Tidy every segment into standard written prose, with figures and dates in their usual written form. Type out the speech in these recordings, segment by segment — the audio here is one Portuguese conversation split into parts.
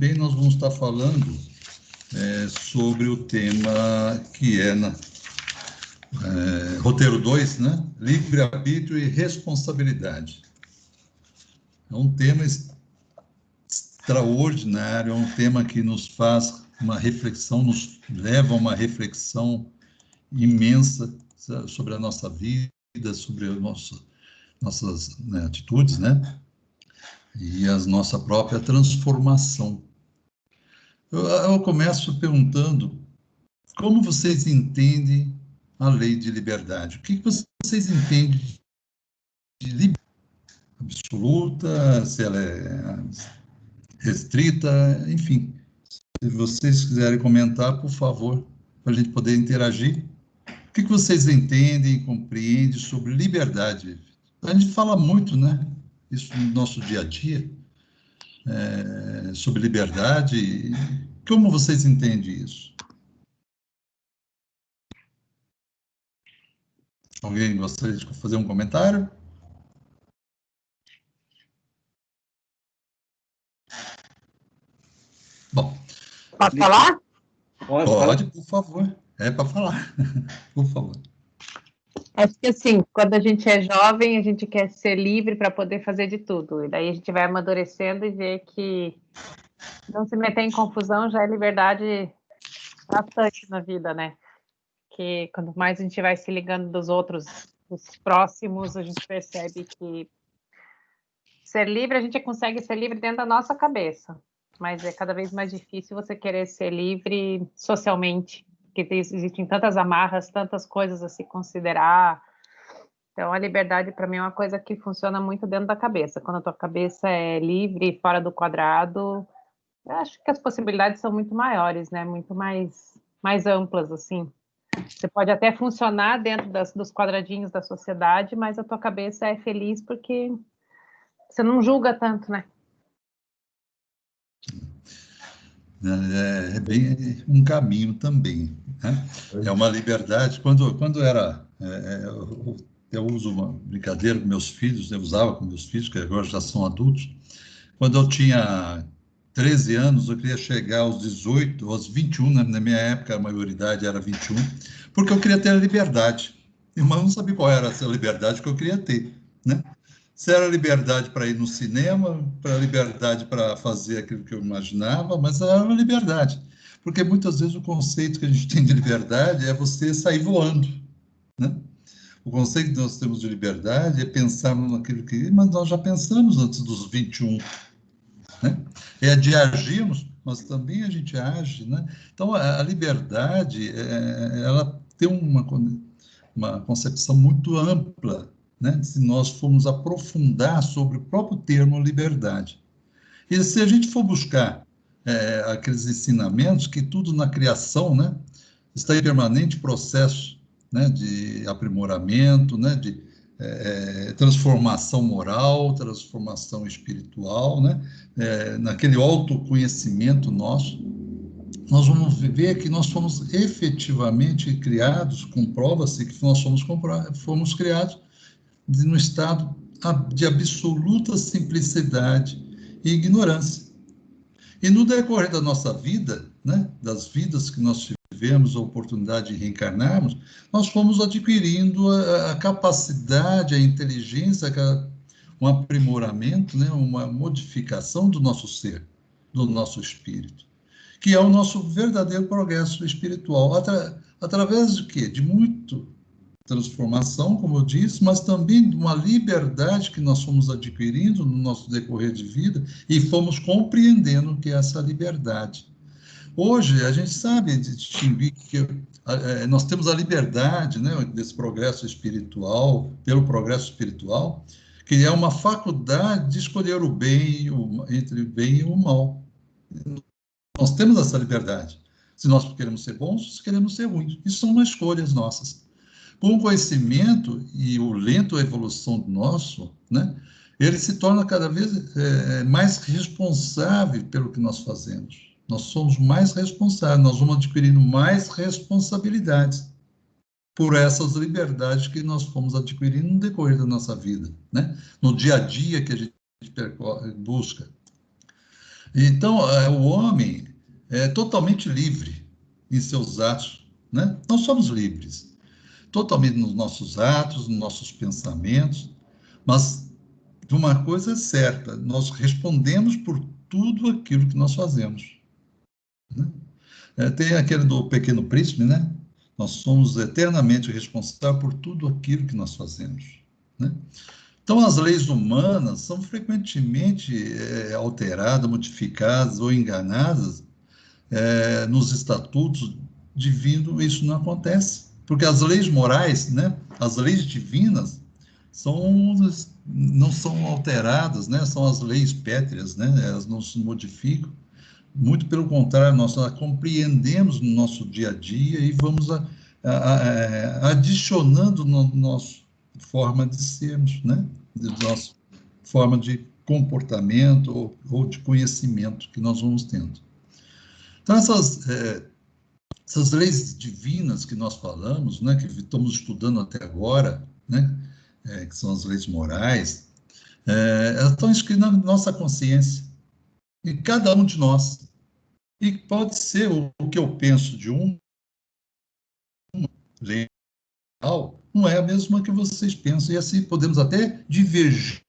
também nós vamos estar falando sobre o tema que é roteiro 2, né? Livre-arbítrio e responsabilidade. É um tema extraordinário, é um tema que nos faz uma reflexão, nos leva a uma reflexão imensa sobre a nossa vida, sobre nossas atitudes, né? E a nossa própria transformação. Eu começo perguntando como vocês entendem a lei de liberdade. O que vocês entendem de liberdade absoluta, se ela é restrita, enfim. Se vocês quiserem comentar, por favor, para a gente poder interagir. O que vocês entendem, compreendem sobre liberdade? A gente fala muito, né? Isso no nosso dia a dia, sobre liberdade. Como vocês entendem isso? Alguém gostaria de fazer um comentário? Bom. Pode falar? Pode, por favor. É para falar. Por favor. Acho que assim, quando a gente é jovem, a gente quer ser livre para poder fazer de tudo. E daí a gente vai amadurecendo e vê que não se meter em confusão já é liberdade bastante na vida, né? Que quanto mais a gente vai se ligando dos outros, dos próximos, a gente percebe que ser livre, a gente consegue ser livre dentro da nossa cabeça. Mas é cada vez mais difícil você querer ser livre socialmente, porque existem tantas amarras, tantas coisas a se considerar. Então, a liberdade, para mim, é uma coisa que funciona muito dentro da cabeça. Quando a tua cabeça é livre, fora do quadrado, eu acho que as possibilidades são muito maiores, né? Muito mais amplas, assim. Você pode até funcionar dentro dos quadradinhos da sociedade, mas a tua cabeça é feliz porque você não julga tanto, né? É bem um caminho também, né? É uma liberdade. Quando era... eu uso uma brincadeira com meus filhos, eu usava com meus filhos, que agora já são adultos. Quando eu tinha 13 anos, eu queria chegar aos 18, aos 21, né? Na minha época a maioridade era 21, porque eu queria ter a liberdade. Mas eu não sabia qual era essa liberdade que eu queria ter, né? Se era liberdade para ir no cinema, para liberdade para fazer aquilo que eu imaginava, mas era uma liberdade. Porque muitas vezes o conceito que a gente tem de liberdade é você sair voando, né? O conceito que nós temos de liberdade é pensarmos naquilo que... Mas nós já pensamos antes dos 21, né? É de agirmos, mas também a gente age, né? Então, a liberdade, ela tem uma concepção muito ampla, né? Se nós formos aprofundar sobre o próprio termo liberdade. E se a gente for buscar aqueles ensinamentos que tudo na criação, né, está em permanente processo, né, de aprimoramento, né, de transformação moral, transformação espiritual, né, naquele autoconhecimento nosso, nós vamos ver que nós fomos efetivamente criados, comprova-se que nós fomos criados no estado de absoluta simplicidade e ignorância. E no decorrer da nossa vida, né, das vidas que nós tivemos a oportunidade de reencarnarmos, nós fomos adquirindo a capacidade, a inteligência, um aprimoramento, né, uma modificação do nosso ser, do nosso espírito, que é o nosso verdadeiro progresso espiritual. Através de quê? De muito transformação, como eu disse, mas também de uma liberdade que nós fomos adquirindo no nosso decorrer de vida e fomos compreendendo que é essa liberdade. Hoje, a gente sabe distinguir que nós temos a liberdade, né, desse progresso espiritual, pelo progresso espiritual, que é uma faculdade de escolher o bem, entre o bem e o mal. Nós temos essa liberdade. Se nós queremos ser bons, se queremos ser ruins. Isso são umas escolhas nossas. Com o conhecimento e o lento evolução do nosso, né, ele se torna cada vez mais responsável pelo que nós fazemos. Nós somos mais responsáveis, nós vamos adquirindo mais responsabilidades por essas liberdades que nós fomos adquirindo no decorrer da nossa vida, né? No dia a dia que a gente busca. Então, o homem é totalmente livre em seus atos, né? Nós somos livres, totalmente nos nossos atos, nos nossos pensamentos, mas de uma coisa é certa, nós respondemos por tudo aquilo que nós fazemos, né? Tem aquele do Pequeno Príncipe, né? Nós somos eternamente responsáveis por tudo aquilo que nós fazemos, né? Então, as leis humanas são frequentemente alteradas, modificadas ou enganadas nos estatutos divinos. Isso não acontece, porque as leis morais, né? As leis divinas são não são alteradas, né? São as leis pétreas, né? Elas não se modificam. Muito pelo contrário, nós a compreendemos no nosso dia a dia e vamos adicionando no nosso forma de sermos, né? De nossa forma de comportamento ou de conhecimento que nós vamos tendo. Então, essas leis divinas que nós falamos, né? Que estamos estudando até agora, né? Que são as leis morais, elas estão escritas na nossa consciência, em cada um de nós. E pode ser o que eu penso de um legal, não é a mesma que vocês pensam, e assim podemos até divergir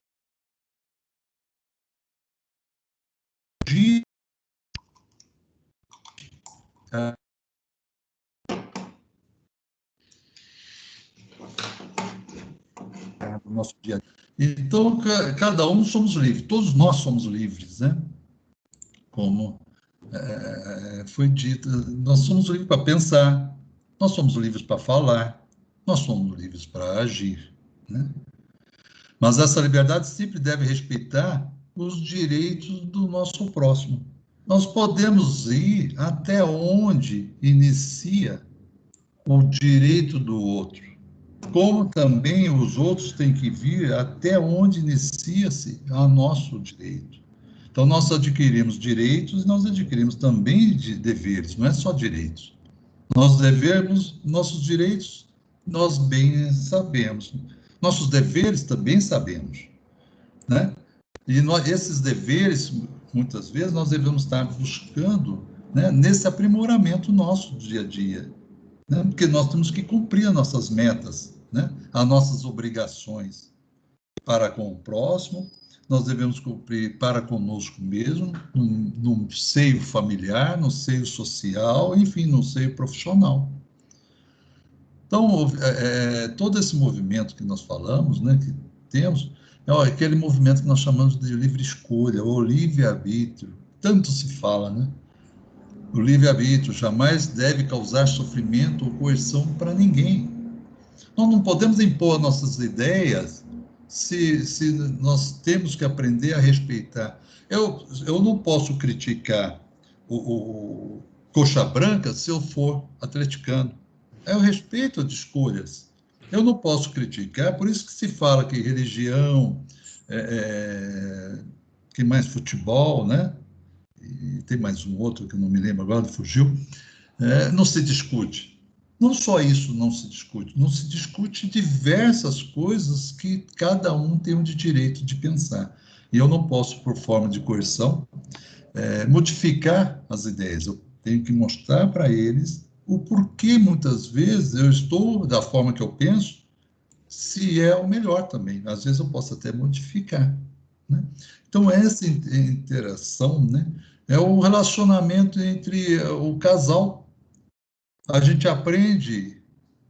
no nosso dia a dia. Então, cada um somos livres, todos nós somos livres, né? Como foi dito, nós somos livres para pensar, nós somos livres para falar, nós somos livres para agir, né? Mas essa liberdade sempre deve respeitar os direitos do nosso próximo. Nós podemos ir até onde inicia o direito do outro, como também os outros têm que vir até onde inicia-se o nosso direito. Então, nós adquirimos direitos e nós adquirimos também deveres, não é só direitos. Nós devemos, nossos direitos, nós bem sabemos. Nossos deveres também sabemos, né? E esses deveres, muitas vezes, nós devemos estar buscando, né, nesse aprimoramento nosso do dia a dia, né? Porque nós temos que cumprir as nossas metas, né? As nossas obrigações para com o próximo, nós devemos cumprir para conosco mesmo, no seio familiar, no seio social, enfim, no seio profissional. Então, todo esse movimento que nós falamos, né, que temos, é aquele movimento que nós chamamos de livre escolha, ou livre-arbítrio. Tanto se fala, né? O livre-arbítrio jamais deve causar sofrimento ou coerção para ninguém. Nós não podemos impor nossas ideias se nós temos que aprender a respeitar. Eu não posso criticar o Coxa Branca se eu for atleticano. É o respeito de escolhas. Eu não posso criticar, por isso que se fala que religião, que mais futebol, né? E tem mais um outro que eu não me lembro agora, fugiu, não se discute. Não só isso não se discute diversas coisas que cada um tem o direito de pensar. E eu não posso, por forma de coerção, modificar as ideias. Eu tenho que mostrar para eles o porquê, muitas vezes, eu estou da forma que eu penso, se é o melhor também. Às vezes eu posso até modificar, né? Então, essa interação, né, é o relacionamento entre o casal. A gente aprende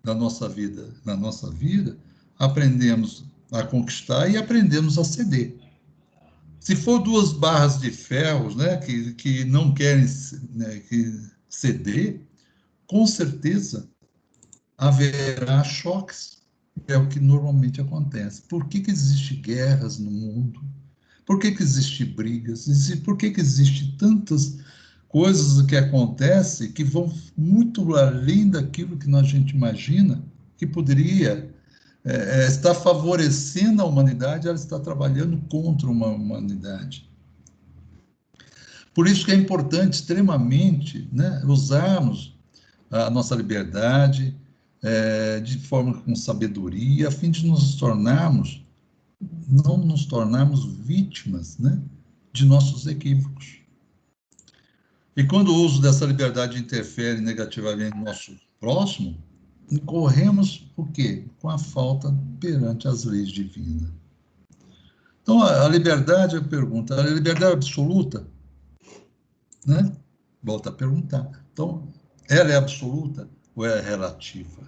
na nossa vida, aprendemos a conquistar e aprendemos a ceder. Se for duas barras de ferros, né, que não querem, né, ceder, com certeza haverá choques. É o que normalmente acontece. Por que existem guerras no mundo? Por que existem brigas? Por que existem tantas coisas que acontecem que vão muito além daquilo que a gente imagina que poderia estar favorecendo a humanidade, ela está trabalhando contra uma humanidade. Por isso que é importante, extremamente, né, usarmos a nossa liberdade de forma com sabedoria, a fim de não nos tornarmos vítimas, né, de nossos equívocos. E quando o uso dessa liberdade interfere negativamente no nosso próximo, incorremos o quê? Com a falta perante as leis divinas. Então, a liberdade, eu pergunto, a liberdade é absoluta? Né? Volta a perguntar. Então, ela é absoluta ou é relativa?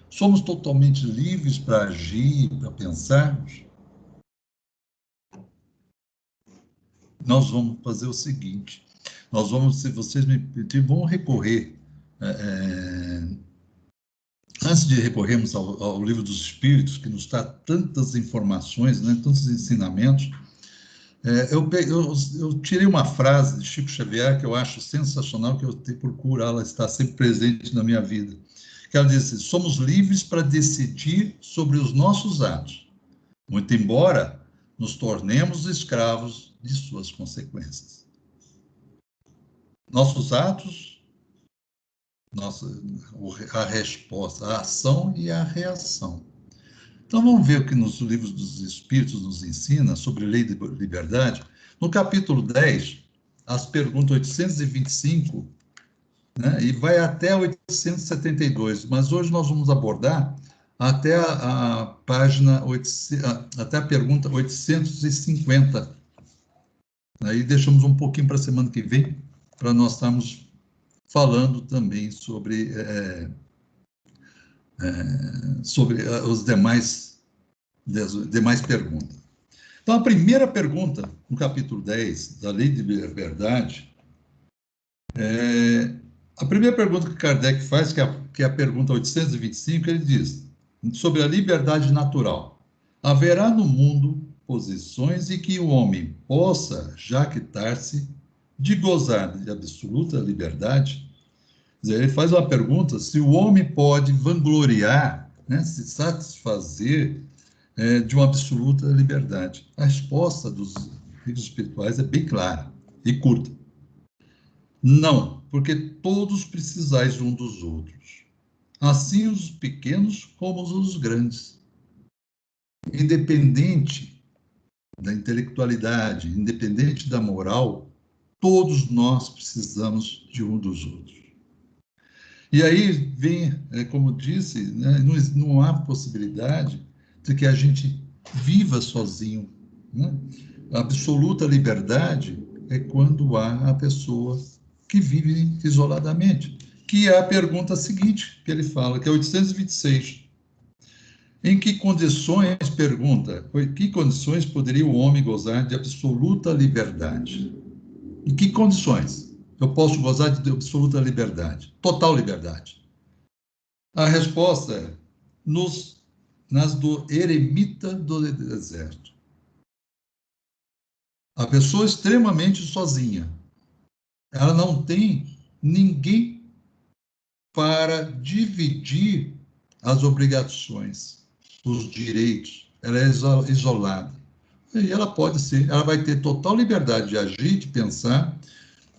Somos totalmente livres para agir, para pensarmos? Nós vamos fazer o seguinte, nós vamos, se vocês me permitirem, vamos recorrer, antes de recorrermos ao Livro dos Espíritos, que nos dá tantas informações, né, tantos ensinamentos, eu tirei uma frase de Chico Xavier que eu acho sensacional, que eu procuro ela estar sempre presente na minha vida. Que ela diz assim: somos livres para decidir sobre os nossos atos, muito embora nos tornemos escravos de suas consequências. Nossos atos, a resposta, a ação e a reação. Então vamos ver o que nos livros dos Espíritos nos ensina sobre lei de liberdade. No capítulo 10, as perguntas 825, né, e vai até 872, mas hoje nós vamos abordar até a página 800, até a pergunta 850. Aí deixamos um pouquinho para a semana que vem, para nós estarmos falando também sobre os demais perguntas. Então, a primeira pergunta, no capítulo 10 da Lei de Liberdade, a primeira pergunta que Kardec faz, que é a pergunta 825, ele diz, sobre a liberdade natural. Haverá no mundo posições em que o homem possa jactar-se de gozar de absoluta liberdade? Quer dizer, ele faz uma pergunta se o homem pode vangloriar, né, se satisfazer de uma absoluta liberdade. A resposta dos livros espirituais é bem clara e curta. Não, porque todos precisais um dos outros. Assim os pequenos como os grandes. Independente da intelectualidade, independente da moral, todos nós precisamos de um dos outros. E aí vem, como disse, né, não há possibilidade de que a gente viva sozinho. Né? A absoluta liberdade é quando há a pessoa que vive isoladamente, que é a pergunta seguinte que ele fala, que é 826. Em que condições, pergunta, em que condições poderia o homem gozar de absoluta liberdade? Em que condições eu posso gozar de absoluta liberdade? Total liberdade. A resposta é nas do eremita do deserto. A pessoa extremamente sozinha. Ela não tem ninguém para dividir as obrigações, os direitos. Ela é isolada. E ela ela vai ter total liberdade de agir, de pensar,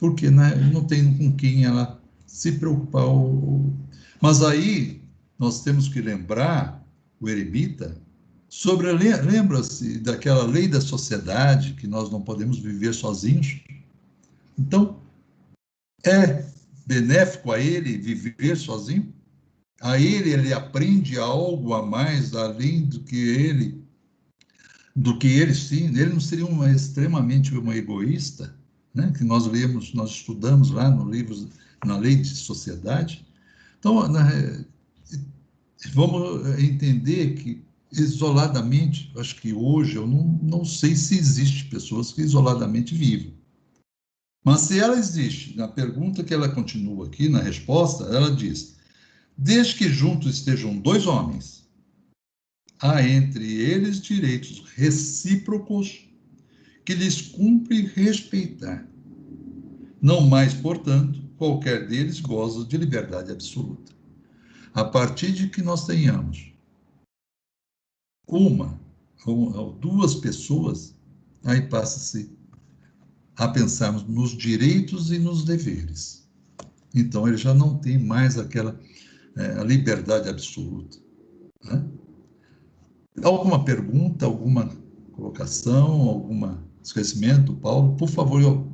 porque né, não tem com quem ela se preocupar. Mas aí nós temos que lembrar o eremita sobre lembra-se daquela lei da sociedade que nós não podemos viver sozinhos. Então é benéfico a ele viver sozinho? A ele aprende algo a mais além do que ele sim. Ele não seria extremamente um egoísta, né? Que nós lemos, nós estudamos lá no livro, na lei de sociedade. Então, vamos entender que isoladamente, acho que hoje eu não sei se existe pessoas que isoladamente vivem. Mas se ela existe, na pergunta que ela continua aqui, na resposta, ela diz: desde que juntos estejam dois homens, há entre eles direitos recíprocos que lhes cumpre respeitar. Não mais, portanto, qualquer deles goza de liberdade absoluta. A partir de que nós tenhamos uma ou duas pessoas, aí passa-se a pensarmos nos direitos e nos deveres. Então, ele já não tem mais aquela liberdade absoluta. Né? Alguma pergunta, alguma colocação, algum esclarecimento, Paulo? Por favor,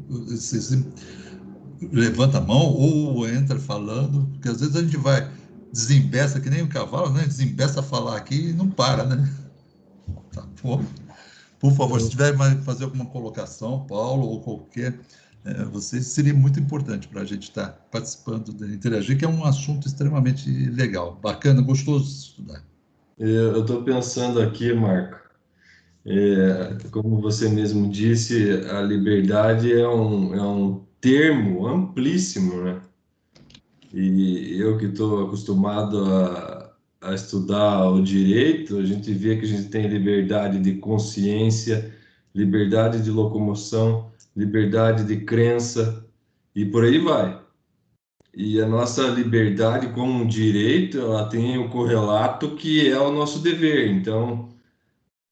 levanta a mão ou entra falando, porque às vezes a gente vai, desembeça que nem um cavalo, né? Desembeça a falar aqui e não para, né? Tá, por favor, se tiver mais fazer alguma colocação, Paulo, ou qualquer, você seria muito importante para a gente estar participando, interagir, que é um assunto extremamente legal, bacana, gostoso de estudar. Eu estou pensando aqui, Marco, como você mesmo disse, a liberdade é um termo amplíssimo, né? E eu que estou acostumado a estudar o direito, a gente vê que a gente tem liberdade de consciência, liberdade de locomoção, liberdade de crença e por aí vai. E a nossa liberdade como um direito, ela tem o correlato que é o nosso dever. Então,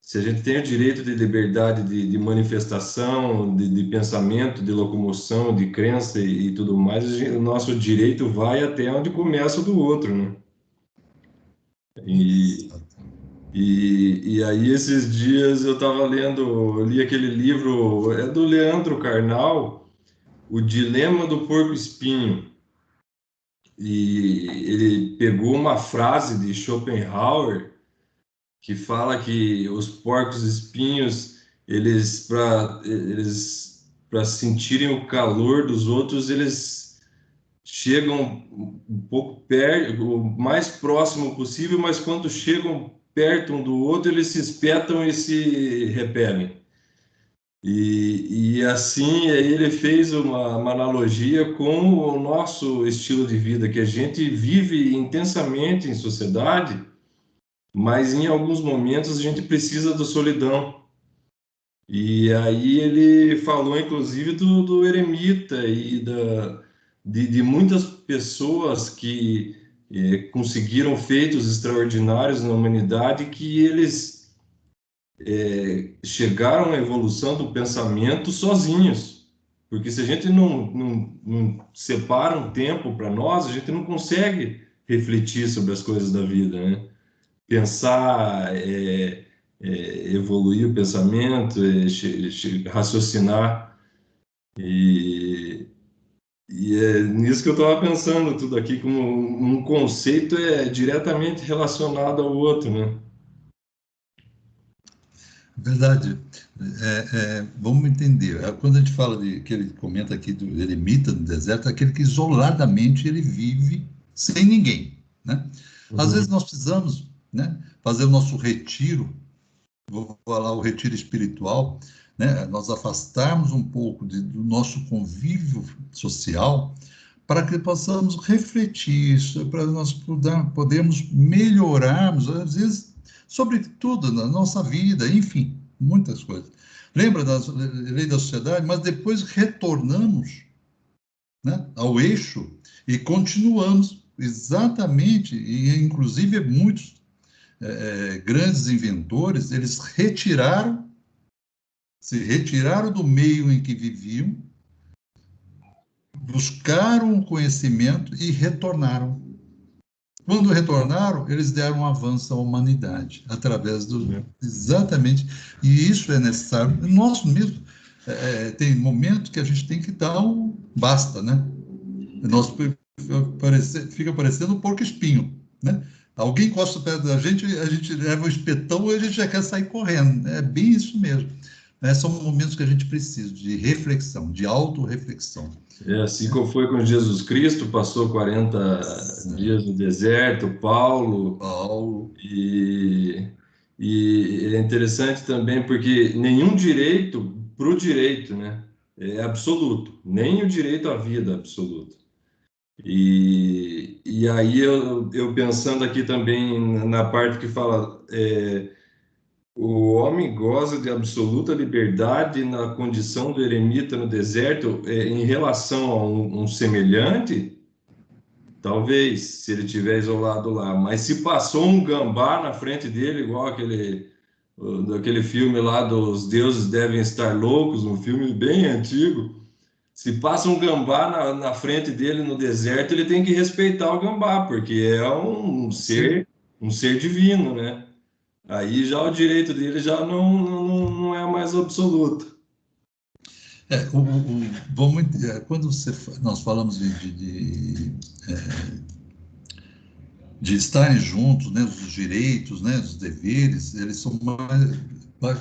se a gente tem o direito de liberdade de manifestação, de pensamento, de locomoção, de crença e tudo mais, o nosso direito vai até onde começa o do outro, né? E aí, esses dias eu estava lendo, eu li aquele livro, é do Leandro Carnal, O Dilema do Porco-Espinho. E ele pegou uma frase de Schopenhauer que fala que os porcos espinhos, para sentirem o calor dos outros, eles chegam um pouco perto, o mais próximo possível, mas quando chegam perto um do outro, eles se espetam e se repelem. E assim, aí ele fez uma analogia com o nosso estilo de vida, que a gente vive intensamente em sociedade, mas em alguns momentos a gente precisa da solidão. E aí ele falou, inclusive, do eremita e de muitas pessoas que conseguiram feitos extraordinários na humanidade, que eles chegaram à evolução do pensamento sozinhos. Porque se a gente não separa um tempo para nós, a gente não consegue refletir sobre as coisas da vida, né? Pensar, evoluir o pensamento, raciocinar. E, e é nisso que eu estava pensando, tudo aqui, como um conceito é diretamente relacionado ao outro, né? Verdade. Vamos entender. Quando a gente fala de que ele comenta aqui do eremita no deserto, é aquele que isoladamente ele vive sem ninguém, né? Às vezes nós precisamos, né, fazer o nosso retiro, vou falar o retiro espiritual, né? Nós afastarmos um pouco do nosso convívio social para que possamos refletir, para nós podermos melhorarmos, às vezes, sobre tudo na nossa vida, enfim, muitas coisas. Lembra das leis da sociedade, mas depois retornamos, né, ao eixo e continuamos exatamente, e inclusive muitos grandes inventores, eles se retiraram do meio em que viviam, buscaram o conhecimento e retornaram. Quando retornaram, eles deram um avanço à humanidade, através do... Exatamente. E isso é necessário. Nós mesmo, tem momento que a gente tem que dar um basta, né? Nós fica parecendo um porco-espinho, né? Alguém encosta perto da gente, a gente leva um espetão e a gente já quer sair correndo. É bem isso mesmo. São momentos que a gente precisa de reflexão, de autorreflexão. Assim como foi com Jesus Cristo, passou 40 dias no deserto, Paulo. E é interessante também porque nenhum direito para o direito, né, é absoluto, nem o direito à vida é absoluto. E aí eu pensando aqui também na parte que fala o homem goza de absoluta liberdade na condição do eremita no deserto, em relação a um semelhante, talvez, se ele estiver isolado lá. Mas se passou um gambá na frente dele, igual daquele filme lá dos Deuses Devem Estar Loucos, um filme bem antigo, se passa um gambá na frente dele no deserto, ele tem que respeitar o gambá, porque é um ser divino, né? Aí já o direito dele já não é mais absoluto. Quando nós falamos de estarem juntos, né, os direitos, né, os deveres, eles são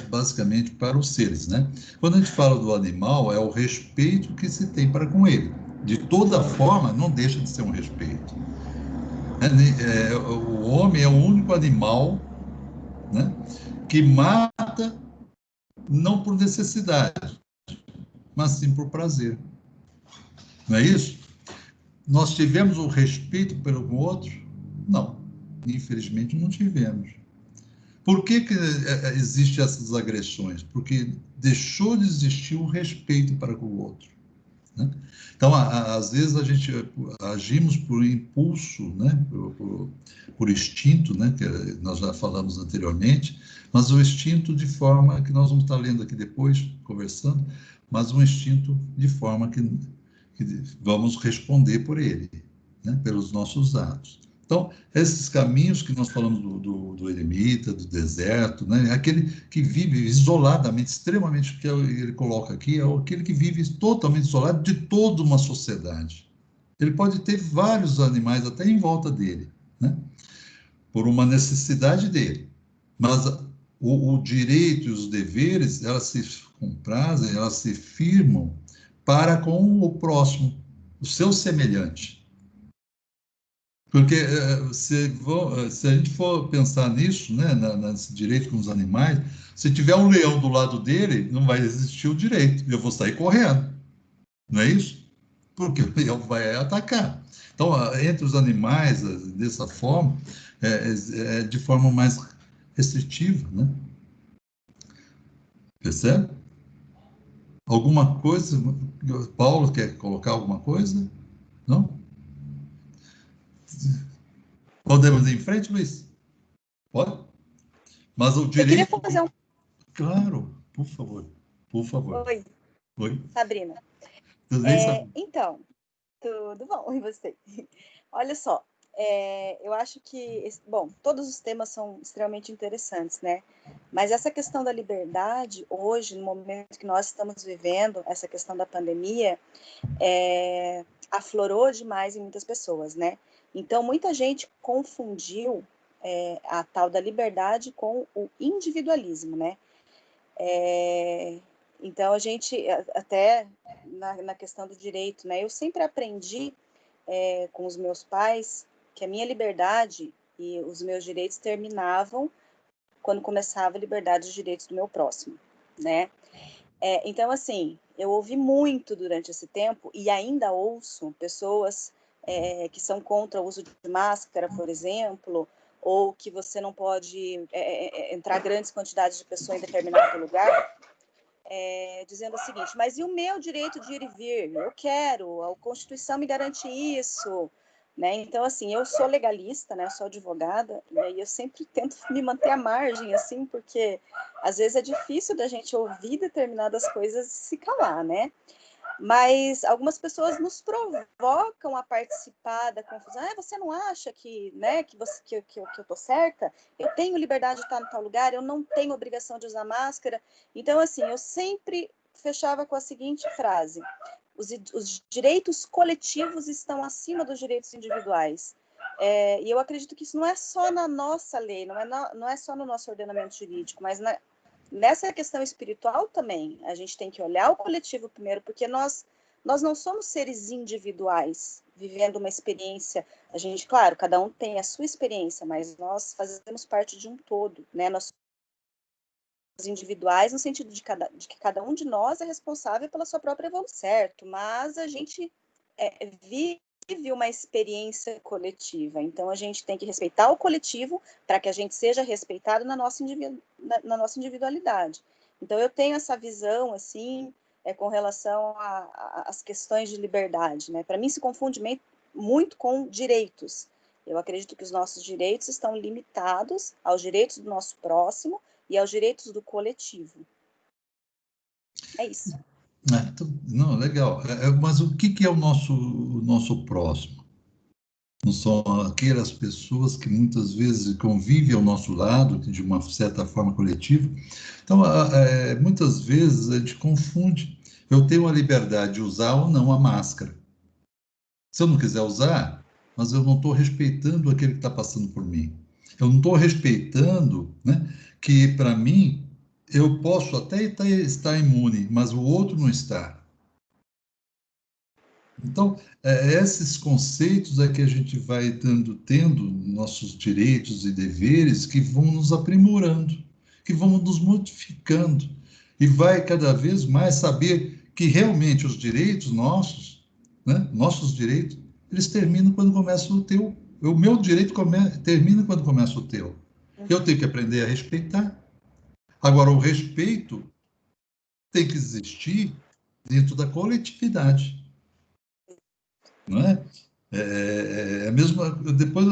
basicamente para os seres, né? Quando a gente fala do animal, é o respeito que se tem para com ele. De toda forma, não deixa de ser um respeito. O homem é o único animal, né, que mata não por necessidade, mas sim por prazer. Não é isso? Nós tivemos o respeito pelo outro? Não. Infelizmente, não tivemos. Por que existem essas agressões? Porque deixou de existir o respeito para com o outro. Né? Então, às vezes, a gente agimos por impulso, né? por instinto, né? Que nós já falamos anteriormente, mas o instinto de forma que nós vamos estar lendo aqui depois, conversando, mas um instinto de forma que vamos responder por ele, né? Pelos nossos atos. Então, esses caminhos que nós falamos do eremita, do deserto, né? Aquele que vive isoladamente, extremamente, que ele coloca aqui, é aquele que vive totalmente isolado de toda uma sociedade. Ele pode ter vários animais até em volta dele, né? Por uma necessidade dele. Mas o direito e os deveres, elas se comprazem, elas se firmam para com o próximo, o seu semelhante. Porque se a gente for pensar nisso, né, nesse direito com os animais, se tiver um leão do lado dele, não vai existir o direito, eu vou sair correndo, não é isso? Porque o leão vai atacar. Então, entre os animais, dessa forma, é de forma mais restritiva, né? Percebe? Alguma coisa? Paulo quer colocar alguma coisa? Não? Podemos ir em frente, Luiz? Pode? Mas o Eu queria direito... fazer um... Claro, por favor. Por favor. Oi, Oi. Sabrina. Tudo bem, Sabrina? Então, tudo bom, e você? Olha só, eu acho que, bom, todos os temas são extremamente interessantes, né? Mas essa questão da liberdade, hoje, no momento que nós estamos vivendo, essa questão da pandemia, aflorou demais em muitas pessoas, né? Então, muita gente confundiu a tal da liberdade com o individualismo, né? Então, a gente, até na questão do direito, né? Eu sempre aprendi com os meus pais que a minha liberdade e os meus direitos terminavam quando começava a liberdade dos direitos do meu próximo, né? Então, assim, eu ouvi muito durante esse tempo e ainda ouço pessoas que são contra o uso de máscara, por exemplo, ou que você não pode entrar grandes quantidades de pessoas em determinado lugar, dizendo o seguinte, mas e o meu direito de ir e vir? Eu quero, a Constituição me garante isso, né? Então, assim, eu sou legalista, né? Eu sou advogada, e aí eu sempre tento me manter à margem, assim, porque às vezes é difícil da gente ouvir determinadas coisas e se calar, né? Mas algumas pessoas nos provocam a participar da confusão. Você não acha que, né, que eu tô certa? Eu tenho liberdade de estar em tal lugar, eu não tenho obrigação de usar máscara. Então, assim, eu sempre fechava com a seguinte frase: os direitos coletivos estão acima dos direitos individuais. E eu acredito que isso não é só na nossa lei, não é só no nosso ordenamento jurídico, mas nessa questão espiritual também, a gente tem que olhar o coletivo primeiro, porque nós não somos seres individuais, vivendo uma experiência. A gente, claro, cada um tem a sua experiência, mas nós fazemos parte de um todo, né? Nós somos individuais no sentido de que cada um de nós é responsável pela sua própria evolução, certo? Mas a gente vive uma experiência coletiva, então a gente tem que respeitar o coletivo para que a gente seja respeitado na nossa individualidade. Então eu tenho essa visão assim com relação às questões de liberdade, né? Para mim se confunde muito com direitos. Eu acredito que os nossos direitos estão limitados aos direitos do nosso próximo e aos direitos do coletivo. É isso. Não, legal. Mas o que é o nosso próximo? Não são aquelas pessoas que muitas vezes convivem ao nosso lado, de uma certa forma coletiva. Então, muitas vezes a gente confunde. Eu tenho a liberdade de usar ou não a máscara. Se eu não quiser usar, mas eu não estou respeitando aquele que está passando por mim. Eu não estou respeitando, né, que, para mim, eu posso até estar imune, mas o outro não está. Então, esses conceitos é que a gente vai tendo nossos direitos e deveres que vão nos aprimorando, que vão nos modificando, e vai cada vez mais saber que realmente os direitos nossos, né, nossos direitos, eles terminam quando começa o teu. O meu direito termina quando começa o teu. Eu tenho que aprender a respeitar. Agora, o respeito tem que existir dentro da coletividade. Não é? É a mesma. Depois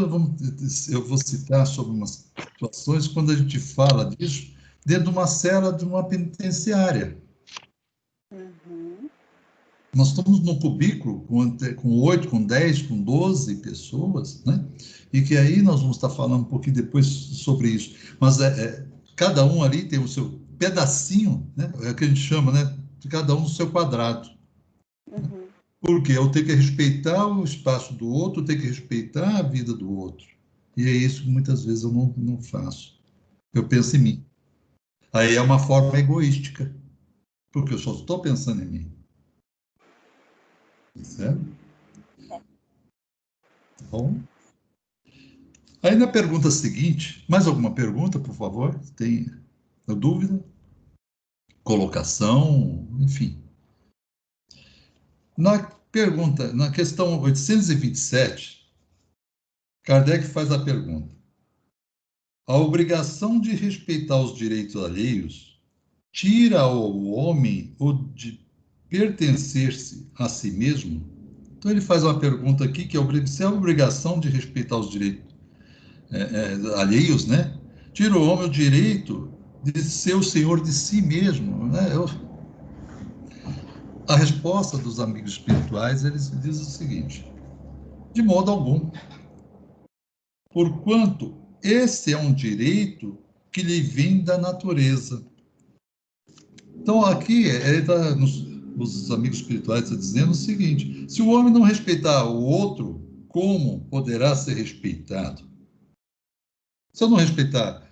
eu vou citar sobre umas situações quando a gente fala disso dentro de uma cela de uma penitenciária. Uhum. Nós estamos num cubículo com 8, com 10, com 12 pessoas, né? E que aí nós vamos estar falando um pouquinho depois sobre isso. Mas cada um ali tem o seu pedacinho, né? É o que a gente chama, né? Cada um no seu quadrado. Uhum. Porque eu tenho que respeitar o espaço do outro, eu tenho que respeitar a vida do outro. E é isso que muitas vezes eu não faço. Eu penso em mim. Aí é uma forma egoística, porque eu só estou pensando em mim. Certo? Bom. Aí na pergunta seguinte, mais alguma pergunta, por favor? Tem dúvida? Colocação, enfim. Na questão 827, Kardec faz a pergunta: a obrigação de respeitar os direitos alheios tira ao homem o de pertencer-se a si mesmo? Então ele faz uma pergunta aqui que se é a obrigação de respeitar os direitos alheios, né? Tira o homem o direito de ser o senhor de si mesmo, né? A resposta dos amigos espirituais, eles dizem o seguinte: de modo algum, porquanto esse é um direito que lhe vem da natureza. Então, aqui, os amigos espirituais estão dizendo o seguinte: se o homem não respeitar o outro, como poderá ser respeitado? Se eu não respeitar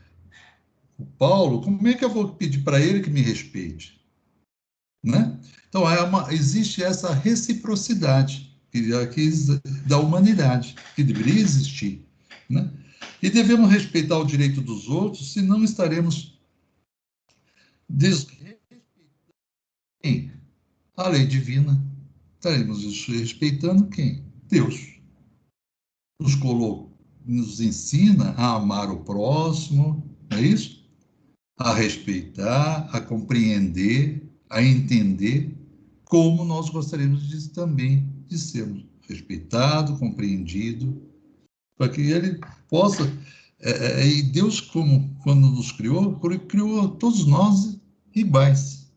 o Paulo, como é que eu vou pedir para ele que me respeite? Né? Então, existe essa reciprocidade da humanidade, que deveria existir. Né? E devemos respeitar o direito dos outros, senão estaremos desrespeitando a lei divina. Estaremos respeitando quem? Deus. Nos ensina a amar o próximo, não é isso? A respeitar, a compreender, a entender como nós gostaríamos também de sermos respeitado, compreendido, para que ele possa. E Deus, quando nos criou todos nós iguais,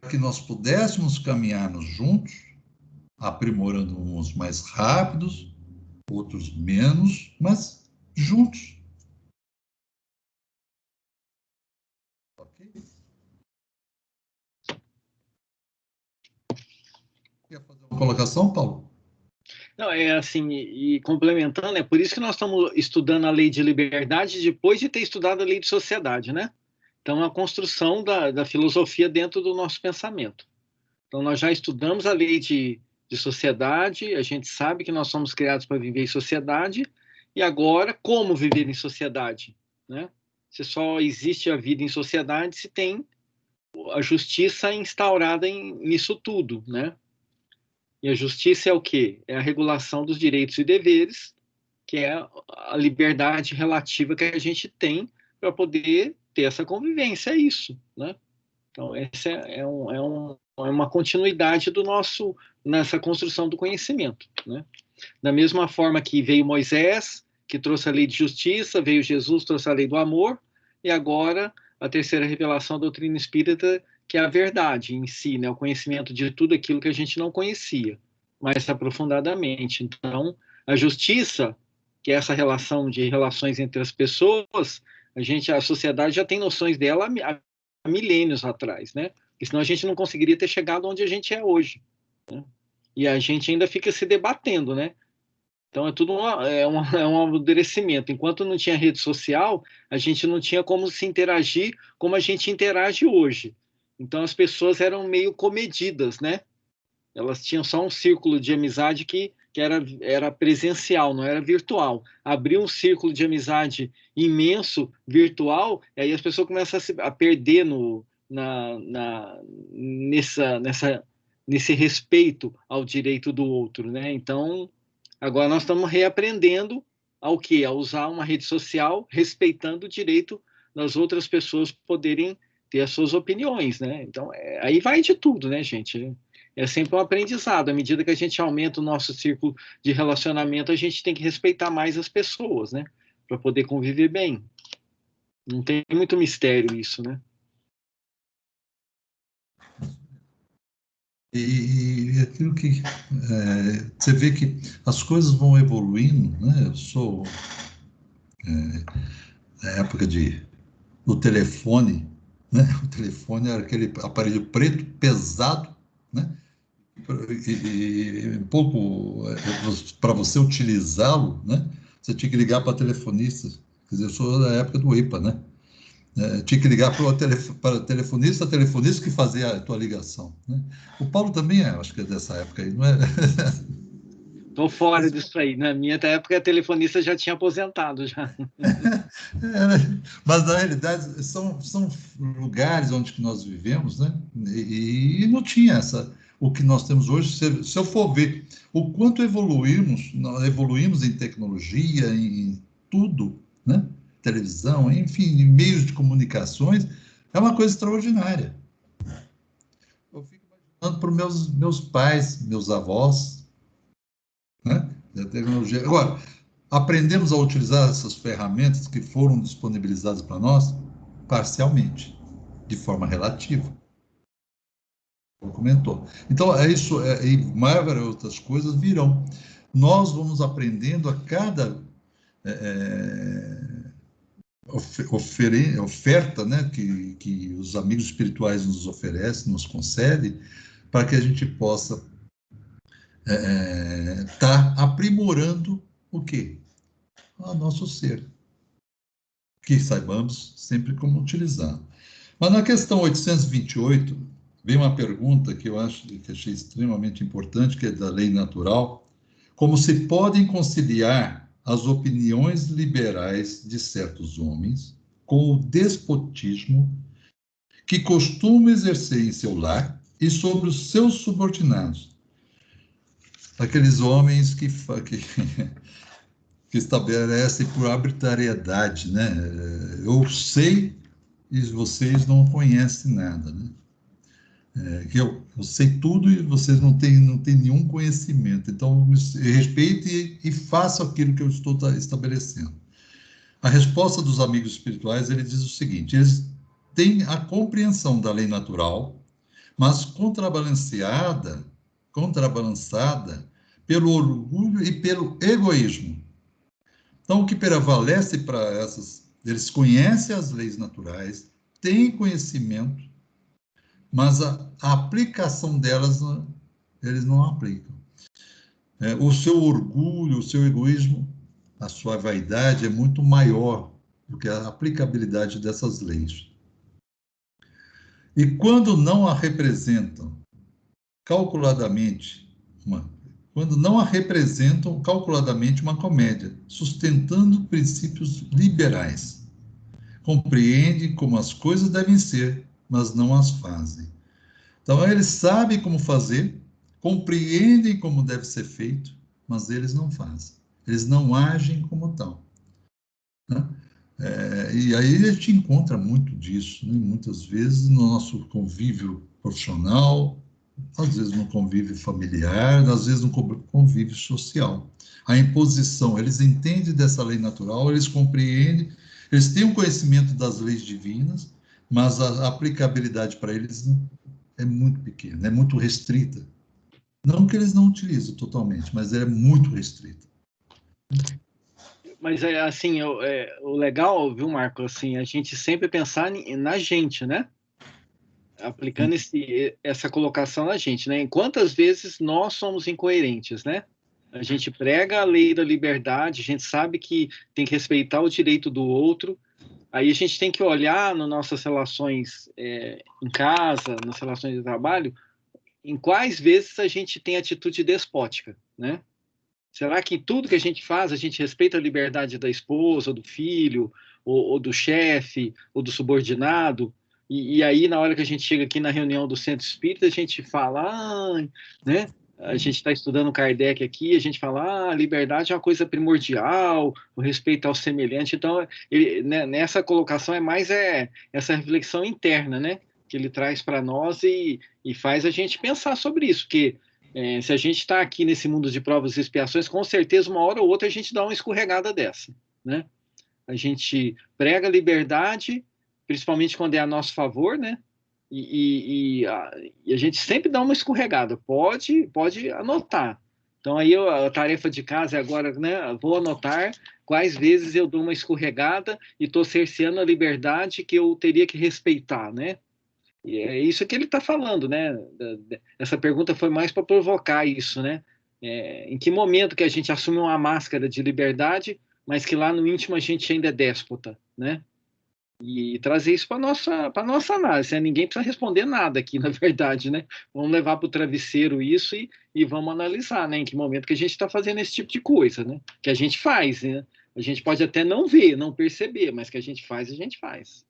para que nós pudéssemos caminharmos juntos, aprimorando uns mais rápidos, outros menos, mas juntos. Ok? Quer fazer uma colocação, Paulo? Não, é assim, e complementando, é por isso que nós estamos estudando a lei de liberdade depois de ter estudado a lei de sociedade, né? Então, é a construção da filosofia dentro do nosso pensamento. Então, nós já estudamos a lei de sociedade, a gente sabe que nós somos criados para viver em sociedade, e agora, como viver em sociedade, né? Se só existe a vida em sociedade, se tem a justiça instaurada nisso tudo, né? E a justiça é o quê? É a regulação dos direitos e deveres, que é a liberdade relativa que a gente tem para poder ter essa convivência, é isso, né? Então, essa é uma continuidade do nosso, nessa construção do conhecimento, né? Da mesma forma que veio Moisés, que trouxe a lei de justiça, veio Jesus, trouxe a lei do amor, e agora a terceira revelação da doutrina espírita, que é a verdade em si, né? O conhecimento de tudo aquilo que a gente não conhecia, mais aprofundadamente. Então, a justiça, que é essa relação de relações entre as pessoas, a sociedade já tem noções dela há milênios atrás, né? porque senão a gente não conseguiria ter chegado onde a gente é hoje, né? E a gente ainda fica se debatendo, né? Então, é tudo um amadurecimento. Enquanto não tinha rede social, a gente não tinha como se interagir como a gente interage hoje. Então, as pessoas eram meio comedidas, né? Elas tinham só um círculo de amizade que era presencial, não era virtual. Abrir um círculo de amizade imenso, virtual, aí as pessoas começam a perder nesse respeito ao direito do outro, né? Então, agora nós estamos reaprendendo ao quê? A usar uma rede social respeitando o direito das outras pessoas poderem ter as suas opiniões, né? Então, aí vai de tudo, né, gente? É sempre um aprendizado. À medida que a gente aumenta o nosso círculo de relacionamento, a gente tem que respeitar mais as pessoas, né? Para poder conviver bem. Não tem muito mistério isso, né? E aquilo que você vê que as coisas vão evoluindo, né? Eu sou na época do telefone, né? O telefone era aquele aparelho preto, pesado, né? Um pouco para você utilizá-lo, né? Você tinha que ligar para telefonista. Quer dizer, eu sou da época do IPA, né? Tinha que ligar para o telefonista, que fazia a tua ligação, né? O Paulo também acho que é dessa época aí, não é? Estou fora disso aí. Na minha época, a telefonista já tinha aposentado já. Mas na realidade são lugares onde nós vivemos, né? E não tinha o que nós temos hoje. Se eu for ver o quanto nós evoluímos em tecnologia, em tudo, né? Televisão, enfim, em meios de comunicações, é uma coisa extraordinária. Eu fico imaginando para os meus pais, meus avós, né? Da tecnologia. Agora, aprendemos a utilizar essas ferramentas que foram disponibilizadas para nós parcialmente, de forma relativa. Como comentou. Então, é isso, e mais outras coisas virão. Nós vamos aprendendo a cada oferta, né, que os amigos espirituais nos oferecem, nos concedem, para que a gente possa estar aprimorando o quê? O nosso ser. Que saibamos sempre como utilizar. Mas na questão 828, vem uma pergunta que eu achei extremamente importante, que é da lei natural. Como se podem conciliar as opiniões liberais de certos homens com o despotismo que costumam exercer em seu lar e sobre os seus subordinados? Aqueles homens que estabelecem por arbitrariedade, né? Eu sei e vocês não conhecem nada, né? Que eu sei tudo e vocês não têm nenhum conhecimento. Então, respeite e faça aquilo que eu estou estabelecendo. A resposta dos amigos espirituais, ele diz o seguinte: eles têm a compreensão da lei natural, mas contrabalançada pelo orgulho e pelo egoísmo. Então, o que prevalece para eles conhecem as leis naturais, têm conhecimento, mas a aplicação delas eles não aplicam. O seu orgulho, o seu egoísmo, a sua vaidade é muito maior do que a aplicabilidade dessas leis. E quando não a representam calculadamente uma comédia, sustentando princípios liberais, compreendem como as coisas devem ser, mas não as fazem. Então, eles sabem como fazer, compreendem como deve ser feito, mas eles não fazem. Eles não agem como tal. Né? E aí a gente encontra muito disso, né? Muitas vezes no nosso convívio profissional, às vezes no convívio familiar, às vezes no convívio social. A imposição, eles entendem dessa lei natural, eles compreendem, eles têm um conhecimento das leis divinas, mas a aplicabilidade para eles é muito pequena, é muito restrita. Não que eles não utilizem totalmente, mas é muito restrita. Mas assim, o legal, viu, Marco, assim, a gente sempre pensar na gente, né? aplicando essa colocação na gente, né? Em quantas vezes nós somos incoerentes, né? A gente prega a lei da liberdade, a gente sabe que tem que respeitar o direito do outro, aí a gente tem que olhar nas nossas relações em casa, nas relações de trabalho, em quais vezes a gente tem atitude despótica, né? Será que tudo que a gente faz, a gente respeita a liberdade da esposa, do filho, ou do chefe, ou do subordinado? E aí, na hora que a gente chega aqui na reunião do Centro Espírita, a gente fala, né? A gente está estudando Kardec aqui, a gente fala, a liberdade é uma coisa primordial, o respeito ao semelhante. Então, nessa colocação é mais essa reflexão interna, né? Que ele traz para nós e faz a gente pensar sobre isso, porque se a gente está aqui nesse mundo de provas e expiações, com certeza, uma hora ou outra, a gente dá uma escorregada dessa, né? A gente prega a liberdade, principalmente quando é a nosso favor, né? E a gente sempre dá uma escorregada, pode anotar. Então, aí a tarefa de casa é agora, né? Vou anotar quais vezes eu dou uma escorregada e estou cerceando a liberdade que eu teria que respeitar, né? E é isso que ele está falando, né? Essa pergunta foi mais para provocar isso, né? Em que momento que a gente assume uma máscara de liberdade, mas que lá no íntimo a gente ainda é déspota, né? E trazer isso para nossa análise, né? Ninguém precisa responder nada aqui, na verdade, né? Vamos levar para o travesseiro isso e vamos analisar, né? Em que momento que a gente está fazendo esse tipo de coisa, né? Que a gente faz, né? A gente pode até não ver, não perceber, mas que a gente faz, a gente faz.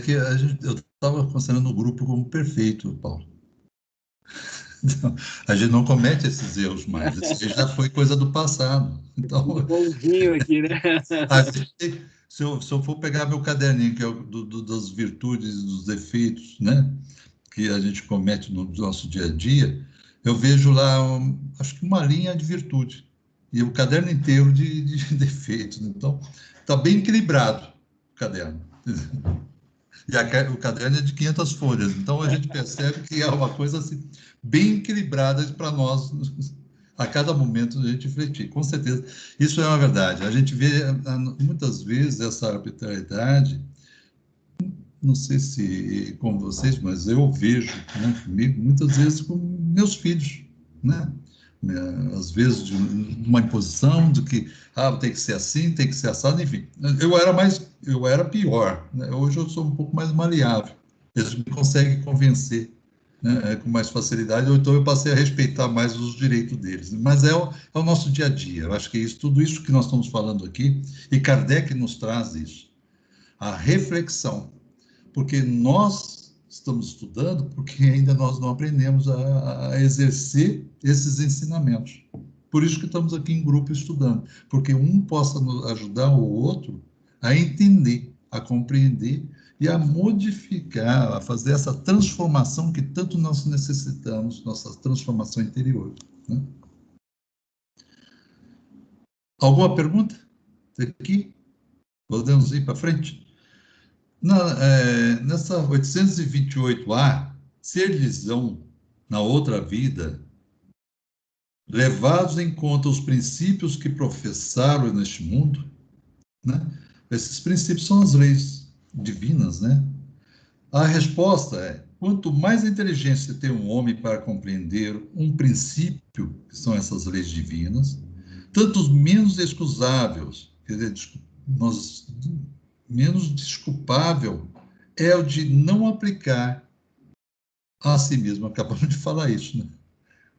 Que eu estava considerando o grupo como perfeito, Paulo. Então, a gente não comete esses erros mais. Isso já foi coisa do passado. Então, bonzinho aqui, né? Se eu for pegar meu caderninho, que é das virtudes e dos defeitos, né, que a gente comete no nosso dia a dia, eu vejo lá, acho que uma linha de virtude. E o caderno inteiro de defeitos. Então, está bem equilibrado o caderno. E o caderno é de 500 folhas. Então, a gente percebe que é uma coisa assim, bem equilibrada para nós, a cada momento, a gente refletir. Com certeza, isso é uma verdade. A gente vê, muitas vezes, essa arbitrariedade, não sei se com vocês, mas eu vejo, né, comigo, muitas vezes com meus filhos, né? Às vezes de uma imposição de que tem que ser assim, tem que ser assado, enfim. Eu era pior, né? Hoje eu sou um pouco mais maleável. Eles me conseguem convencer, né, com mais facilidade, ou então eu passei a respeitar mais os direitos deles. Mas é o nosso dia a dia. Eu acho que tudo isso que nós estamos falando aqui, e Kardec nos traz isso, a reflexão, porque nós estamos estudando porque ainda nós não aprendemos a exercer esses ensinamentos. Por isso que estamos aqui em grupo estudando, porque um possa ajudar o outro a entender, a compreender e a modificar, a fazer essa transformação que tanto nós necessitamos, nossa transformação interior, né? Alguma pergunta? Aqui? Podemos ir para frente? Nessa 828A, ser-lhes-ão na outra vida, levados em conta os princípios que professaram neste mundo, né? Esses princípios são as leis divinas, né? A resposta é: quanto mais inteligência tem um homem para compreender um princípio, que são essas leis divinas, tanto menos excusáveis, quer dizer, menos desculpável é o de não aplicar a si mesmo. Acabamos de falar isso, né?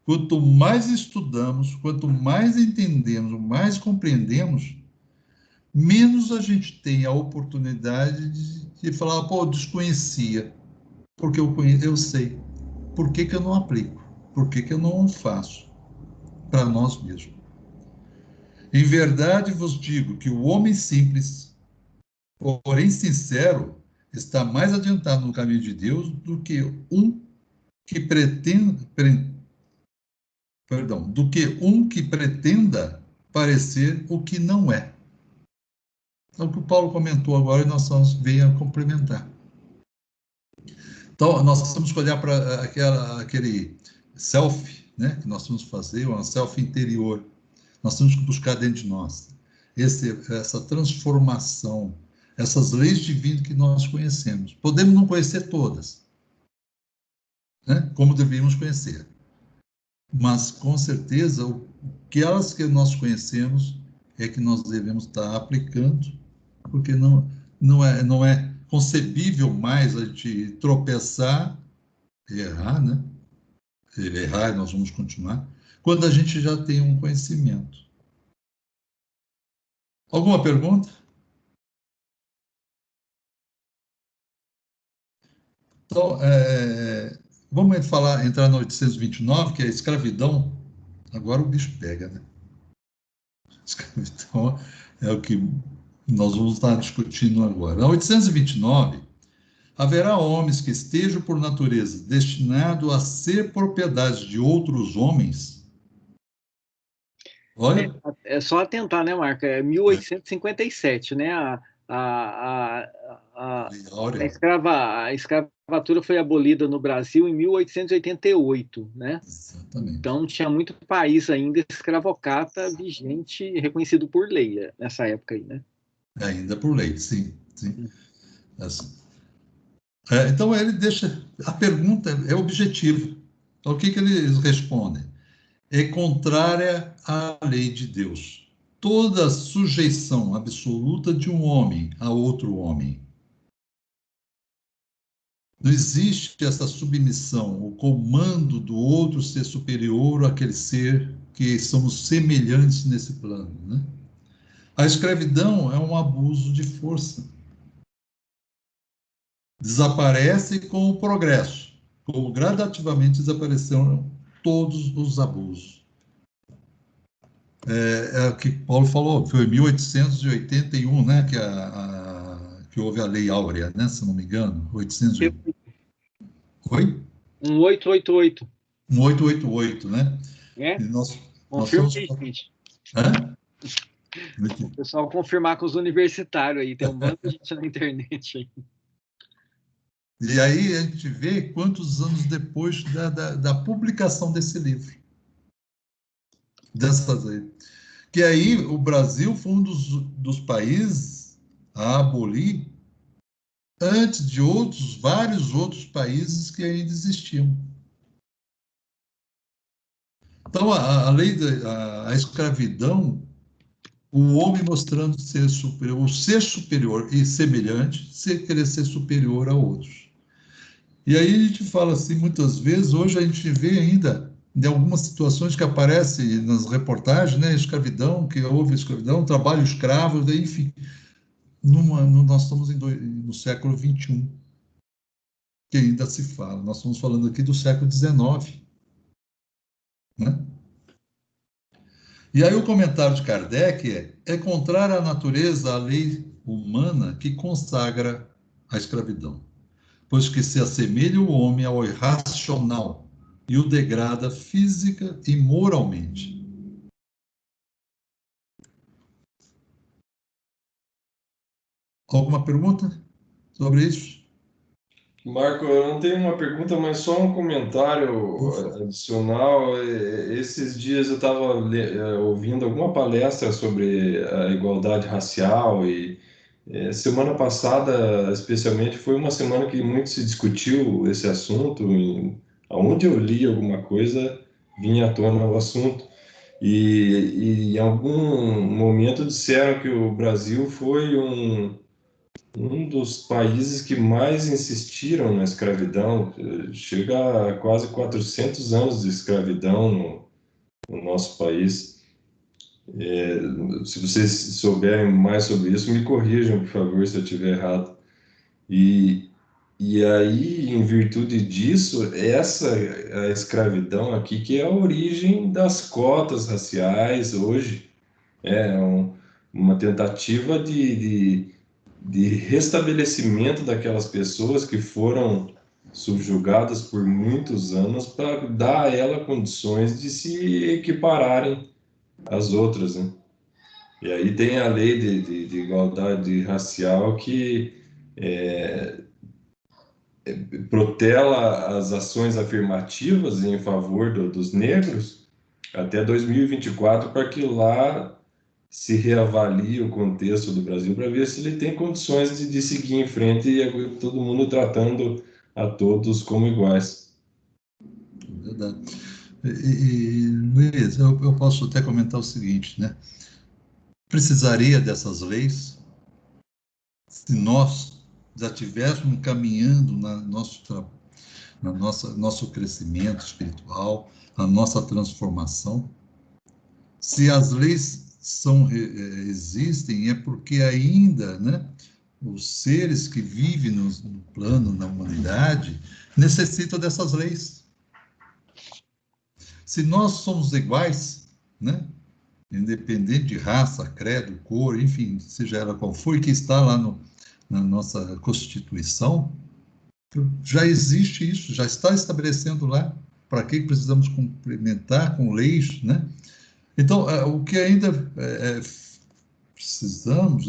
Quanto mais estudamos, quanto mais entendemos, mais compreendemos, menos a gente tem a oportunidade de falar, pô, eu desconhecia, porque eu sei. Por que eu não aplico? Por que eu não faço? Para nós mesmos. Em verdade vos digo que o homem simples, porém sincero, está mais adiantado no caminho de Deus do que um que pretenda parecer o que não é. É o que o Paulo comentou agora e nós vamos vir a complementar. Então, nós temos que olhar para aquele self, né, que nós temos que fazer, uma self interior. Nós temos que buscar dentro de nós essa transformação, essas leis divinas que nós conhecemos. Podemos não conhecer todas, né? Como deveríamos conhecer, mas com certeza aquelas que nós conhecemos é que nós devemos estar aplicando, porque não é concebível mais a gente tropeçar e errar, né? Errar, nós vamos continuar, quando a gente já tem um conhecimento. Alguma pergunta? Então, vamos entrar no 829, que é a escravidão. Agora o bicho pega, né? Escravidão é o que nós vamos estar discutindo agora. Na 829, haverá homens que estejam por natureza destinados a ser propriedade de outros homens. Olha. É só atentar, né, Marco? É 1857, né? A escravatura foi abolida no Brasil em 1888, né? Exatamente. Então tinha muito país ainda escravocrata vigente, reconhecido por lei nessa época aí, né? Ainda por lei, sim. Assim. Então ele deixa a pergunta é objetiva. Então, o que eles respondem? É contrária à lei de Deus. Toda sujeição absoluta de um homem a outro homem. Não existe essa submissão, o comando do outro ser superior àquele ser que somos semelhantes nesse plano, né? A escravidão é um abuso de força. Desaparece com o progresso, como gradativamente desapareceram todos os abusos. É o que Paulo falou, foi em 1881, né, que houve a Lei Áurea, né, se não me engano, 888. Oi? 1888. 1888, né? É? E nós Confirma estamos... aí, gente. Hã? O pessoal confirmar com os universitários aí, tem um bando de gente na internet aí. E aí a gente vê quantos anos depois da publicação desse livro. Dessas aí. Que aí o Brasil foi um dos países a abolir antes de vários outros países que ainda existiam. Então, a lei a escravidão, o homem mostrando ser superior, o ser superior e semelhante, querer ser superior a outros. E aí a gente fala assim, muitas vezes, hoje a gente vê ainda, em algumas situações que aparecem nas reportagens, né, escravidão, que houve escravidão, trabalho escravo, enfim, nós estamos no século XXI, que ainda se fala. Nós estamos falando aqui do século XIX, né? E aí o comentário de Kardec é contrário à natureza, à lei humana que consagra a escravidão, pois que se assemelha o homem ao irracional e o degrada física e moralmente. Alguma pergunta sobre isso? Marco, eu não tenho uma pergunta, mas só um comentário adicional. Esses dias eu estava ouvindo alguma palestra sobre a igualdade racial e semana passada, especialmente, foi uma semana que muito se discutiu esse assunto. Aonde eu li alguma coisa, vinha à tona o assunto. E em algum momento disseram que o Brasil foi um dos países que mais insistiram na escravidão. Chega a quase 400 anos de escravidão no nosso país. Se vocês souberem mais sobre isso, me corrijam, por favor, se eu estiver errado. E aí, em virtude disso, a escravidão aqui, que é a origem das cotas raciais hoje, uma tentativa de restabelecimento daquelas pessoas que foram subjugadas por muitos anos para dar a ela condições de se equipararem às outras, né? E aí tem a lei de igualdade racial que protela as ações afirmativas em favor dos negros até 2024, para que lá se reavalie o contexto do Brasil para ver se ele tem condições de seguir em frente e todo mundo tratando a todos como iguais. Verdade. Luiz, eu posso até comentar o seguinte, né? Precisaria dessas leis se nós já estivéssemos caminhando nosso crescimento espiritual, a nossa transformação. Se as leis existem, é porque ainda, né, os seres que vivem no plano, na humanidade, necessitam dessas leis. Se nós somos iguais, né, independente de raça, credo, cor, enfim, seja ela qual for, que está lá na nossa Constituição, já existe isso, já está estabelecendo lá. Para que precisamos complementar com leis, né? Então, o que ainda precisamos,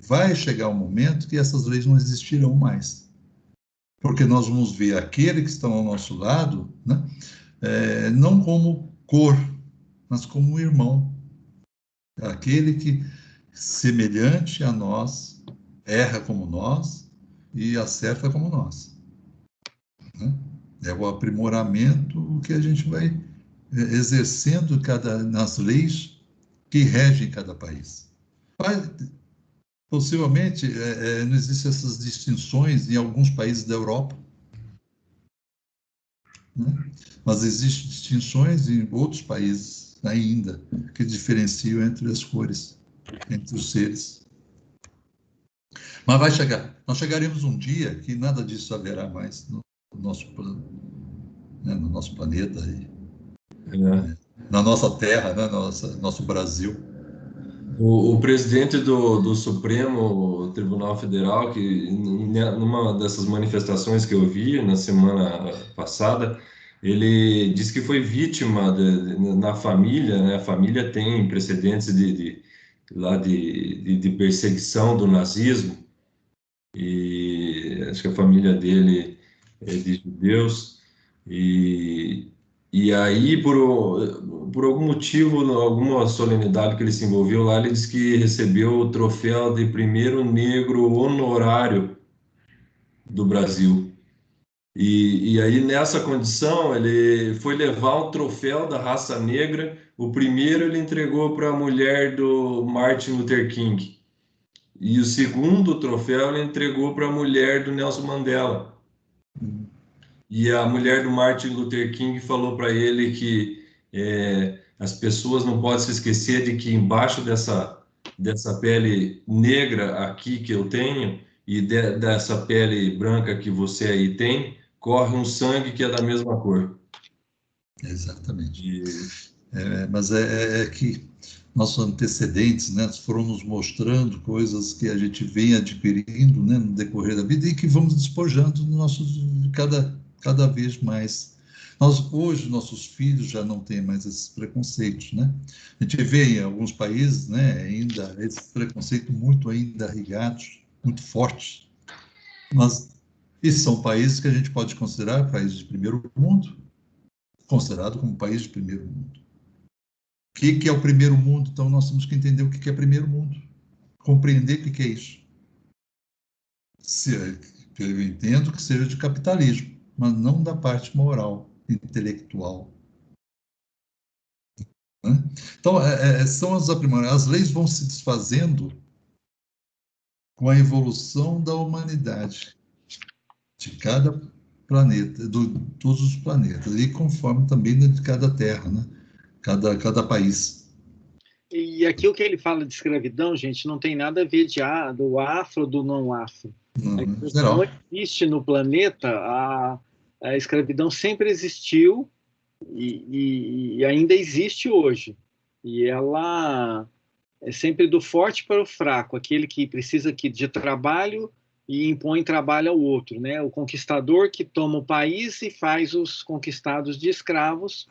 vai chegar um momento que essas leis não existirão mais. Porque nós vamos ver aquele que está ao nosso lado, né? Não como cor, mas como um irmão. Aquele que, semelhante a nós, erra como nós e acerta como nós. Né? É o aprimoramento que a gente vai exercendo nas leis que regem cada país. Possivelmente, não existem essas distinções em alguns países da Europa, né? Mas existem distinções em outros países ainda que diferenciam entre as cores, entre os seres. Mas vai chegar. Nós chegaremos um dia que nada disso haverá mais no nosso plano, né? No nosso planeta e na nossa terra, né? Nosso Brasil. O presidente do Supremo Tribunal Federal, que numa dessas manifestações que eu vi na semana passada, ele disse que foi vítima na família, né? A família tem precedentes de perseguição do nazismo, e acho que a família dele é de judeus, e aí, por algum motivo, alguma solenidade que ele se envolveu lá, ele disse que recebeu o troféu de primeiro negro honorário do Brasil. E aí, nessa condição, ele foi levar um troféu da raça negra. O primeiro ele entregou para a mulher do Martin Luther King. E o segundo troféu ele entregou para a mulher do Nelson Mandela. E a mulher do Martin Luther King falou para ele que as pessoas não podem se esquecer de que embaixo dessa pele negra aqui que eu tenho e dessa pele branca que você aí tem, corre um sangue que é da mesma cor. Exatamente. Mas é que nossos antecedentes, né, foram nos mostrando coisas que a gente vem adquirindo, né, no decorrer da vida e que vamos despojando cada vez mais. Hoje, nossos filhos já não têm mais esses preconceitos, né? A gente vê em alguns países, né, ainda esse preconceito muito ainda arraigados, muito fortes, mas esses são países que a gente pode considerar países de primeiro mundo, considerado como país de primeiro mundo. O que é o primeiro mundo? Então, nós temos que entender o que é primeiro mundo, compreender o que é isso. Eu entendo que seja de capitalismo, mas não da parte moral, intelectual. Né? Então, são as aprimorações. As leis vão se desfazendo com a evolução da humanidade, de cada planeta, de todos os planetas, e conforme também de cada terra, né? Cada país. E aqui o que ele fala de escravidão, gente, não tem nada a ver do afro ou do não afro. Não existe no planeta, a escravidão sempre existiu e ainda existe hoje. E ela é sempre do forte para o fraco, aquele que precisa de trabalho e impõe trabalho ao outro, né? O conquistador que toma o país e faz os conquistados de escravos.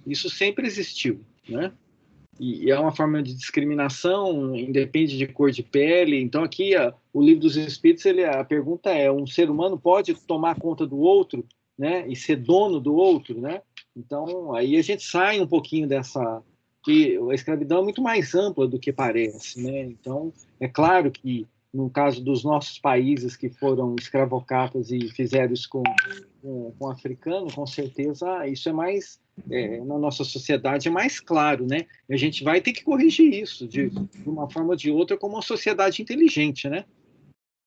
Isso sempre existiu, né? E é uma forma de discriminação, independe de cor de pele. Então, aqui, o Livro dos Espíritos, a pergunta é, um ser humano pode tomar conta do outro, né? E ser dono do outro, né? Então, aí a gente sai um pouquinho que a escravidão é muito mais ampla do que parece, né? Então, é claro que, no caso dos nossos países que foram escravocatas e fizeram isso com africano, com certeza isso é mais, na nossa sociedade é mais claro, né? E a gente vai ter que corrigir isso de uma forma ou de outra como uma sociedade inteligente, né?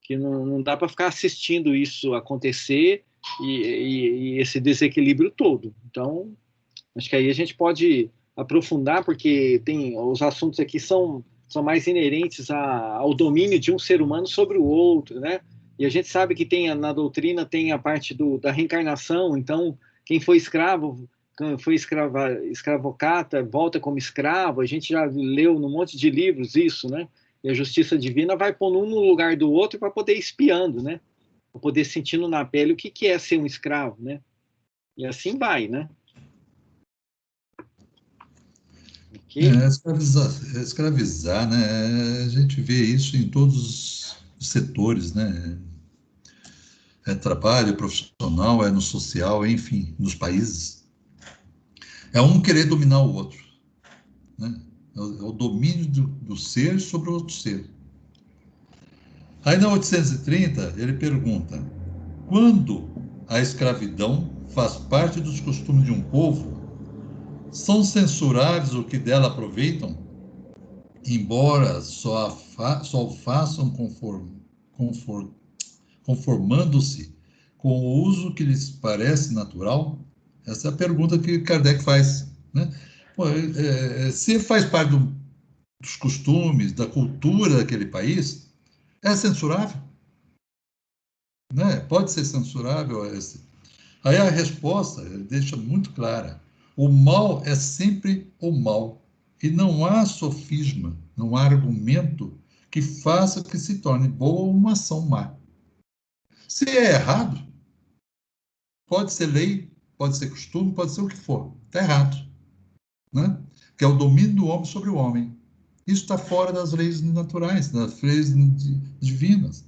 Que não dá para ficar assistindo isso acontecer e esse desequilíbrio todo. Então, acho que aí a gente pode aprofundar, porque os assuntos aqui são mais inerentes ao domínio de um ser humano sobre o outro, né? E a gente sabe que na doutrina tem a parte da reencarnação, então quem foi escravo, foi escravocata, volta como escravo, a gente já leu num monte de livros isso, né? E a justiça divina vai pondo um no lugar do outro para poder ir espiando, né? Para poder sentindo na pele o que é ser um escravo, né? E assim vai, né? Escravizar, né? A gente vê isso em todos os setores, né? É trabalho profissional, é no social, enfim, nos países. É um querer dominar o outro, né? É o domínio do ser sobre o outro ser. Aí na 830, ele pergunta: quando a escravidão faz parte dos costumes de um povo, são censuráveis o que dela aproveitam, embora só o façam conformando-se com o uso que lhes parece natural? Essa é a pergunta que Kardec faz, né? Pô, se faz parte dos costumes, da cultura daquele país, é censurável? Né? Pode ser censurável? Aí a resposta deixa muito clara. O mal é sempre o mal. E não há sofisma, não há argumento que faça que se torne boa uma ação má. Se é errado, pode ser lei, pode ser costume, pode ser o que for. Está errado. Né? Que é o domínio do homem sobre o homem. Isso está fora das leis naturais, das leis divinas.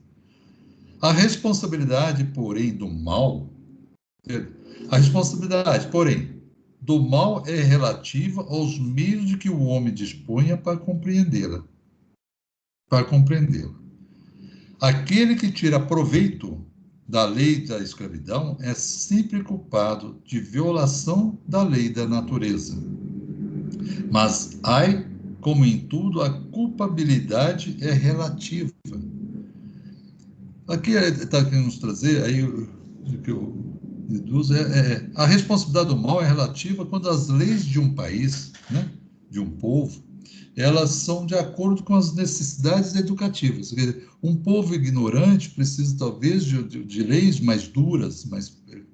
A responsabilidade, porém, do mal, do mal é relativa aos meios de que o homem dispunha para compreendê-la. Aquele que tira proveito da lei da escravidão é sempre culpado de violação da lei da natureza. Mas, ai, como em tudo, a culpabilidade é relativa. Aqui está querendo nos trazer, aí o que eu deduzo, a responsabilidade do mal é relativa quando as leis de um país, né, de um povo, elas são de acordo com as necessidades educativas. Quer dizer, um povo ignorante precisa, talvez, de leis mais duras, mais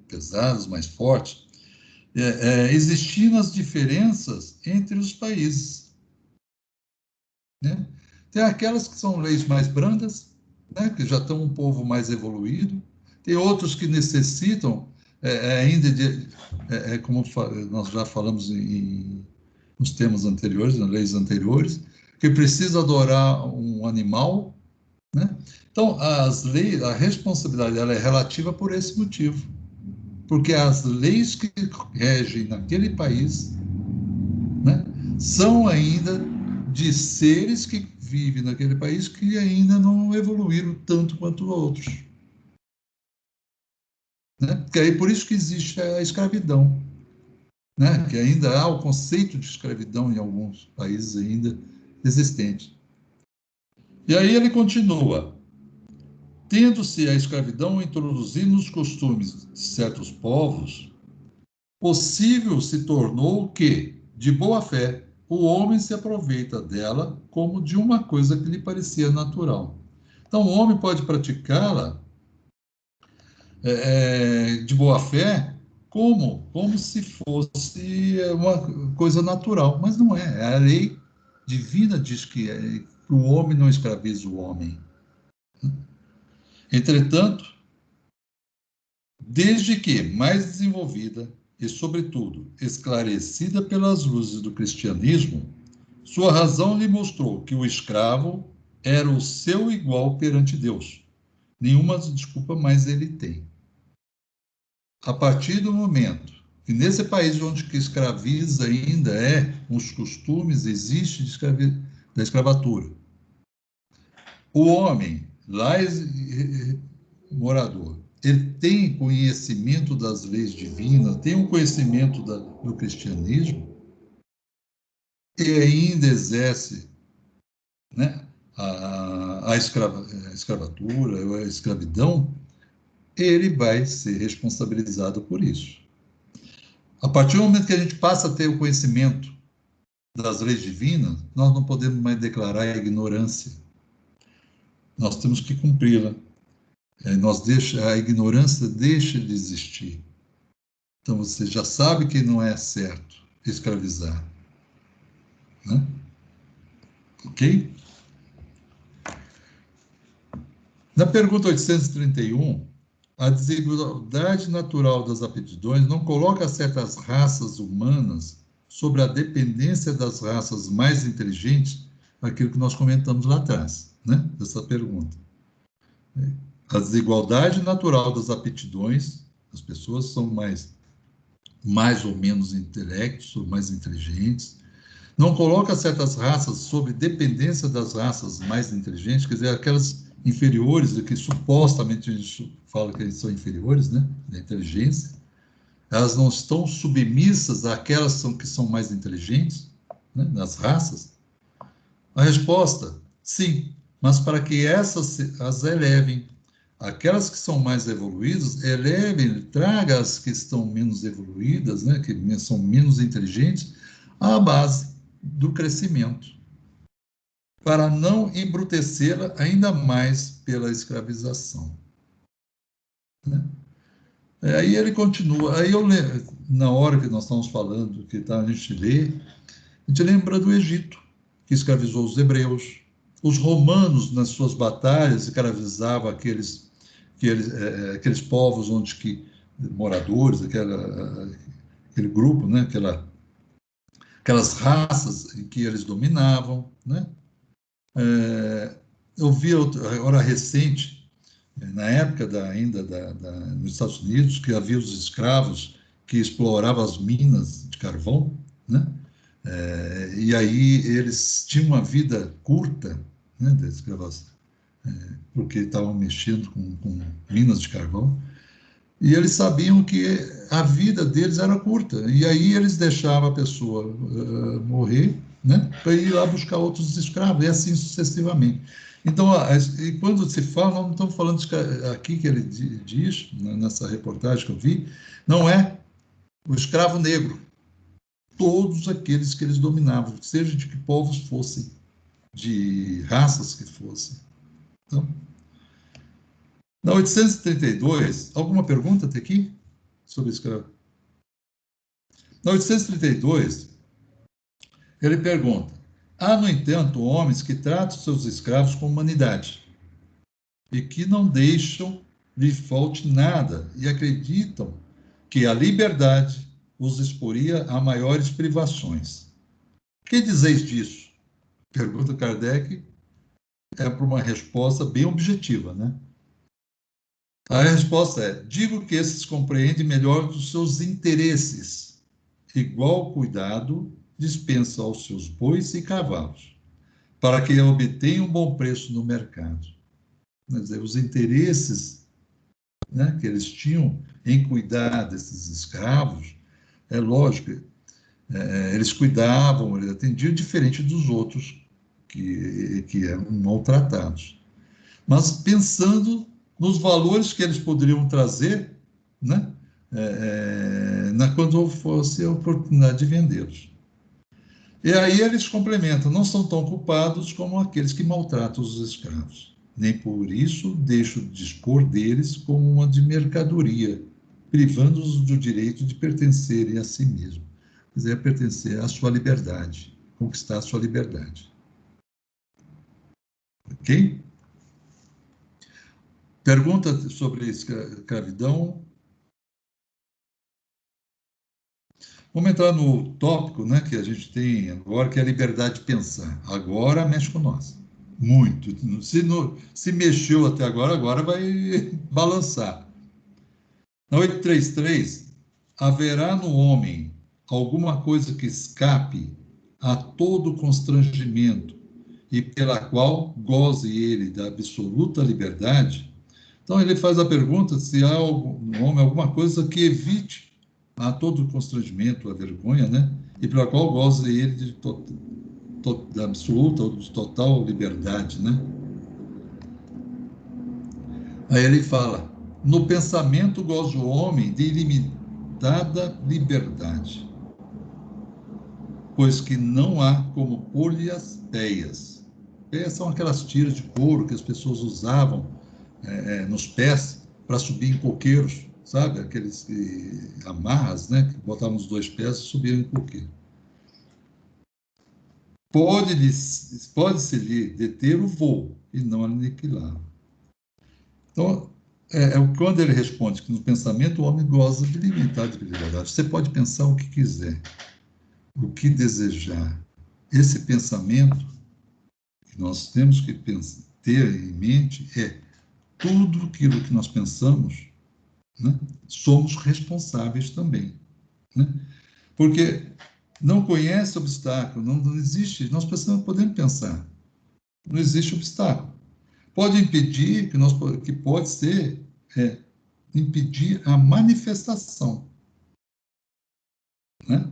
pesadas, mais fortes, existindo as diferenças entre os países. Né? Tem aquelas que são leis mais brandas, né, que já estão um povo mais evoluído, tem outros que necessitam ainda como nós já falamos nos temas anteriores, nas leis anteriores, que precisa adorar um animal, né? Então, as leis, a responsabilidade dela é relativa por esse motivo, porque as leis que regem naquele país, né, são ainda de seres que vivem naquele país que ainda não evoluíram tanto quanto outros. Né? Porque aí por isso que existe a escravidão. Né? Que ainda há o conceito de escravidão em alguns países ainda existente. E aí ele continua. Tendo-se a escravidão introduzida nos costumes de certos povos, possível se tornou que, de boa fé, o homem se aproveita dela como de uma coisa que lhe parecia natural. Então, o homem pode praticá-la de boa fé como se fosse uma coisa natural, mas não é. A lei divina diz que o homem não escraviza o homem. Entretanto, desde que mais desenvolvida e, sobretudo, esclarecida pelas luzes do cristianismo, sua razão lhe mostrou que o escravo era o seu igual perante Deus. Nenhuma desculpa mais ele tem. A partir do momento que nesse país onde que escraviza ainda os costumes, existe da escravatura. O homem, lá morador, ele tem conhecimento das leis divinas, tem um conhecimento do cristianismo, e ainda exerce, né, a escravatura, a escravidão, ele vai ser responsabilizado por isso. A partir do momento que a gente passa a ter o conhecimento das leis divinas, nós não podemos mais declarar a ignorância. Nós temos que cumpri-la. A ignorância deixa de existir. Então, você já sabe que não é certo escravizar. Né? Ok? Na pergunta 831, a desigualdade natural das aptidões não coloca certas raças humanas sobre a dependência das raças mais inteligentes, aquilo que nós comentamos lá atrás, né? Dessa pergunta. A desigualdade natural das aptidões, as pessoas são mais ou menos intelectos, ou mais inteligentes, não coloca certas raças sob dependência das raças mais inteligentes, quer dizer, aquelas inferiores, que supostamente a gente fala que eles são inferiores, né, da inteligência, elas não estão submissas àquelas que são mais inteligentes, né, nas raças? A resposta, sim, mas para que essas as elevem. Aquelas que são mais evoluídas, elevem, traga as que estão menos evoluídas, né, que são menos inteligentes, à base do crescimento, para não embrutecê-la ainda mais pela escravização. Né? Aí ele continua, aí na hora que nós estamos falando, que a gente lê, a gente lembra do Egito, que escravizou os hebreus, os romanos, nas suas batalhas, escravizavam aqueles povos moradores, aquele grupo, né, aquelas raças em que eles dominavam, né? Eu vi agora recente, na época nos Estados Unidos, que havia os escravos que exploravam as minas de carvão, né? E aí eles tinham uma vida curta, né, da escravação, porque estavam mexendo com minas de carvão, e eles sabiam que a vida deles era curta, e aí eles deixavam a pessoa morrer, né, para ir lá buscar outros escravos, e assim sucessivamente. Então, e quando se fala, nós não estamos falando aqui que ele diz, nessa reportagem que eu vi, não é o escravo negro, todos aqueles que eles dominavam, seja de que povos fossem, de raças que fossem. Então, na 832, alguma pergunta até aqui sobre escravo? Na 832, ele pergunta: há, no entanto, homens que tratam seus escravos com humanidade e que não deixam lhe falte nada e acreditam que a liberdade os exporia a maiores privações. Que dizeis disso? Pergunta Kardec, para uma resposta bem objetiva, né? A resposta é: digo que esses compreendem melhor os seus interesses. Igual cuidado dispensa aos seus bois e cavalos, para que obtenham um bom preço no mercado. Quer dizer, os interesses, né, que eles tinham em cuidar desses escravos, é lógico, eles cuidavam, eles atendiam diferente dos outros que eram maltratados. Mas pensando nos valores que eles poderiam trazer, né, quando fosse a oportunidade de vendê-los. E aí eles complementam: não são tão culpados como aqueles que maltratam os escravos, nem por isso deixo de dispor deles como uma de mercadoria, privando-os do direito de pertencerem a si mesmo, quer dizer, pertencer à sua liberdade, conquistar a sua liberdade. Ok? Pergunta sobre escravidão. Vamos entrar no tópico, né, que a gente tem agora, que é a liberdade de pensar. Agora mexe com nós. Muito. Se mexeu até agora vai balançar. Na 833, haverá no homem alguma coisa que escape a todo constrangimento e pela qual goze ele da absoluta liberdade? Então, ele faz a pergunta se há no homem alguma coisa que evite a todo constrangimento, a vergonha, né? E pela qual goze ele da absoluta ou de total liberdade, né? Aí ele fala: no pensamento goza o homem de ilimitada liberdade, pois que não há como pôr-lhe as peias. Peias são aquelas tiras de couro que as pessoas usavam nos pés para subir em coqueiros, sabe? Aqueles amarras, né? Que botavam os dois pés e subiam em coqueiro. Pode-se-lhe deter o voo e não aniquilar. Então, quando ele responde que no pensamento o homem goza de liberdade. Você pode pensar o que quiser, o que desejar. Esse pensamento que nós temos que ter em mente é tudo aquilo que nós pensamos, né, somos responsáveis também. Né? Porque não conhece obstáculo, não existe, nós podemos pensar, não existe obstáculo. Pode impedir, que pode ser, impedir a manifestação. Né?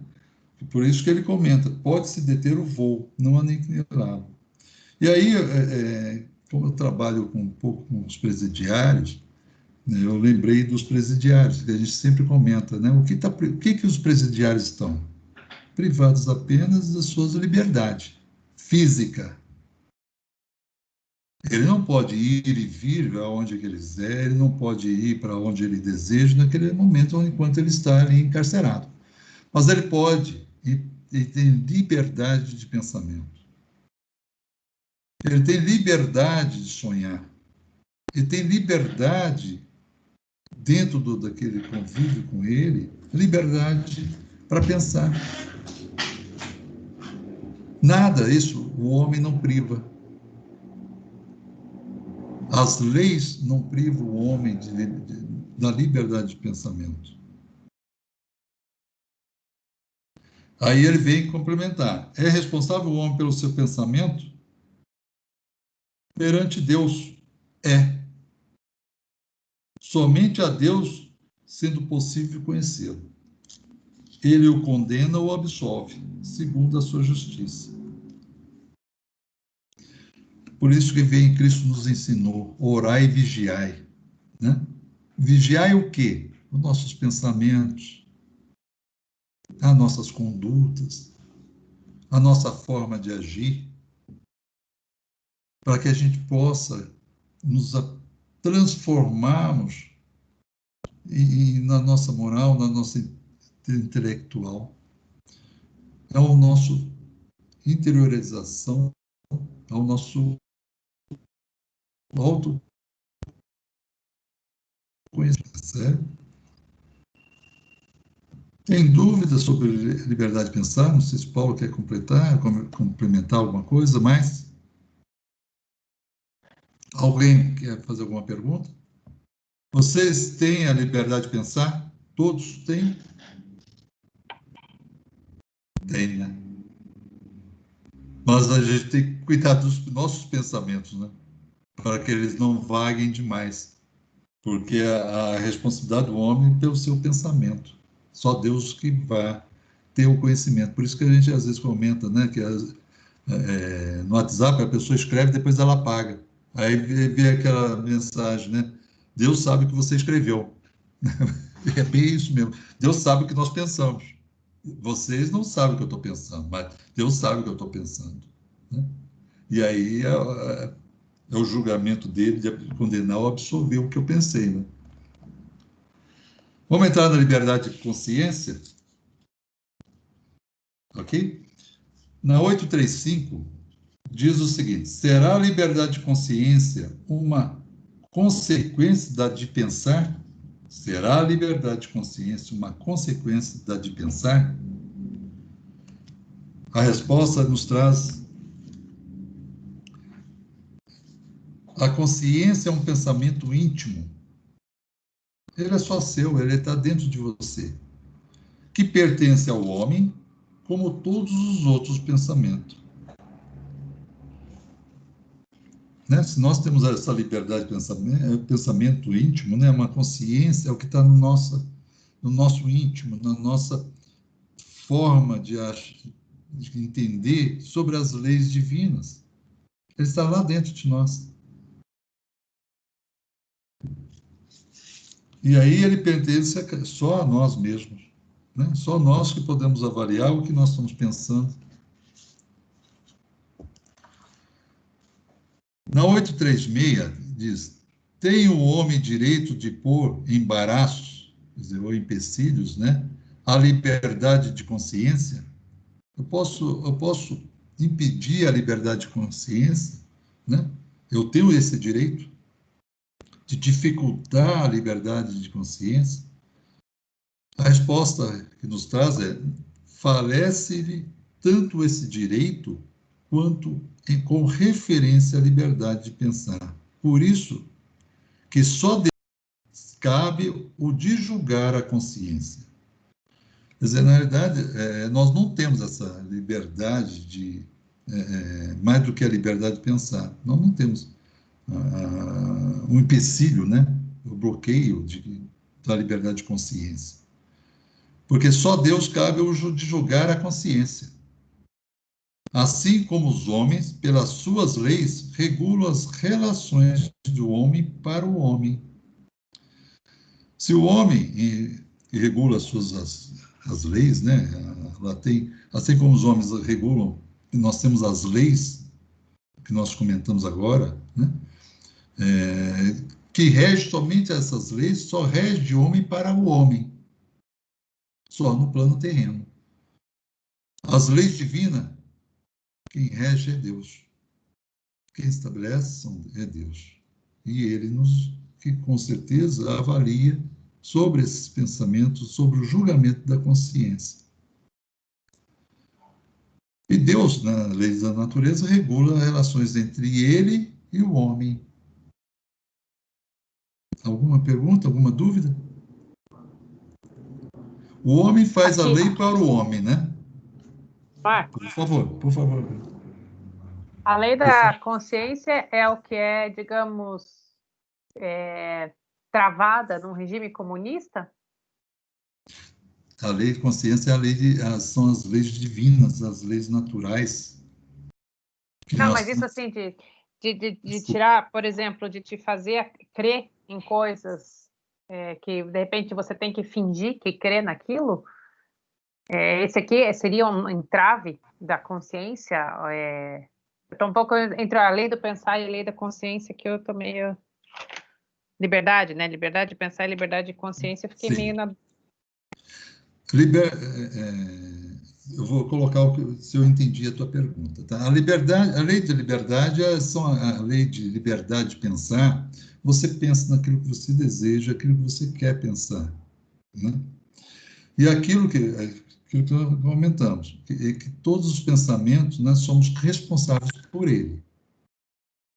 Por isso que ele comenta, pode-se deter o voo, não aniquilá-lo. E aí, como eu trabalho um pouco com os presidiários, né, eu lembrei dos presidiários, que a gente sempre comenta, né? O que os presidiários estão? Privados apenas da sua liberdade física. Ele não pode ir e vir aonde ele quiser, ele não pode ir para onde ele deseja naquele momento, enquanto ele está ali encarcerado. Mas ele pode, e tem liberdade de pensamento. Ele tem liberdade de sonhar. Ele tem liberdade, dentro daquele convívio com ele, liberdade para pensar. Nada, isso o homem não priva. As leis não privam o homem da liberdade de pensamento. Aí ele vem complementar. É responsável o homem pelo seu pensamento? Perante Deus, é. Somente a Deus sendo possível conhecê-lo. Ele o condena ou absolve, segundo a sua justiça. Por isso que vem Cristo nos ensinou, orai e vigiai. Né? Vigiai o quê? Os nossos pensamentos, as nossas condutas, a nossa forma de agir, para que a gente possa nos transformarmos na nossa moral, na nossa intelectual. É o nosso interiorização, é o nosso autoconhecimento, certo? Tem dúvidas sobre liberdade de pensar? Não sei se o Paulo quer complementar alguma coisa mais. Alguém quer fazer alguma pergunta? Vocês têm a liberdade de pensar? Todos têm? Tem, né? Mas a gente tem que cuidar dos nossos pensamentos, né? Para que eles não vaguem demais. Porque a responsabilidade do homem é pelo seu pensamento. Só Deus que vai ter o conhecimento. Por isso que a gente às vezes comenta, né? Que no WhatsApp a pessoa escreve e depois ela apaga. Aí vê aquela mensagem, né? Deus sabe o que você escreveu. É bem isso mesmo. Deus sabe o que nós pensamos. Vocês não sabem o que eu estou pensando, mas Deus sabe o que eu estou pensando. Né? E aí é o julgamento dele de condenar ou absolver o que eu pensei. Né? Vamos entrar na liberdade de consciência? Ok? Na 835, diz o seguinte: será a liberdade de consciência uma consequência da de pensar? Será a liberdade de consciência uma consequência da de pensar? A resposta nos traz: a consciência é um pensamento íntimo. Ele é só seu, ele está dentro de você. que pertence ao homem, como todos os outros pensamentos. Né? Se nós temos essa liberdade de pensamento íntimo, né? Uma consciência, é o que está no nosso íntimo, na nossa forma de entender sobre as leis divinas. Ele está lá dentro de nós. E aí ele pertence só a nós mesmos. Né? Só nós que podemos avaliar o que nós estamos pensando. Na 836 diz: tem o homem direito de pôr embaraços, quer dizer, ou empecilhos, né, à liberdade de consciência? Eu posso impedir a liberdade de consciência, né? Eu tenho esse direito de dificultar a liberdade de consciência? A resposta que nos traz é: falece-lhe tanto esse direito quanto com referência à liberdade de pensar. Por isso que só Deus cabe o de julgar a consciência. Quer dizer, na realidade, nós não temos essa liberdade de, mais do que a liberdade de pensar. Nós não temos um empecilho, né? O bloqueio da liberdade de consciência. Porque só Deus cabe o de julgar a consciência. Assim como os homens, pelas suas leis, regulam as relações do homem para o homem. Se o homem regula as leis, né? Assim como os homens regulam, e nós temos as leis que nós comentamos agora, né? Que rege somente essas leis, só rege de homem para o homem, só no plano terreno. As leis divinas, quem rege é Deus. Quem estabelece é Deus. E Ele que com certeza avalia sobre esses pensamentos, sobre o julgamento da consciência. E Deus, na lei da natureza, regula as relações entre Ele e o homem. Alguma pergunta, alguma dúvida? O homem faz a lei para o homem, né? Marco. Por favor. A lei da consciência é o que é, digamos, travada num regime comunista? A lei de consciência são as leis divinas, as leis naturais. Não, mas isso assim, de tirar, por exemplo, de te fazer crer em coisas que, de repente, você tem que fingir que crê naquilo, esse aqui seria um entrave da consciência? Eu estou um pouco entre a lei do pensar e a lei da consciência, que eu estou meio... Liberdade, né? Liberdade de pensar e liberdade de consciência, eu fiquei meio na... Eu vou colocar se eu entendi a tua pergunta. Tá? A lei de liberdade a lei de liberdade de pensar. Você pensa naquilo que você deseja, aquilo que você quer pensar. Né? E aquilo que comentamos, que todos os pensamentos, nós somos responsáveis por ele.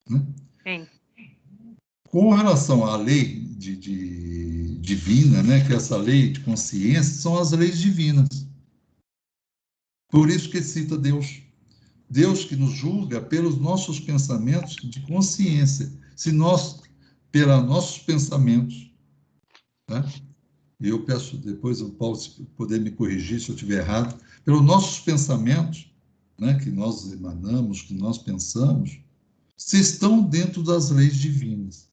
Né? Sim. Com relação à lei divina, né, que essa lei de consciência, são as leis divinas. Por isso que cita Deus. Deus que nos julga pelos nossos pensamentos de consciência. Se nós, pelos nossos pensamentos, tá? E eu peço depois o Paulo poder me corrigir se eu estiver errado, pelos nossos pensamentos, né, que nós emanamos, que nós pensamos, se estão dentro das leis divinas.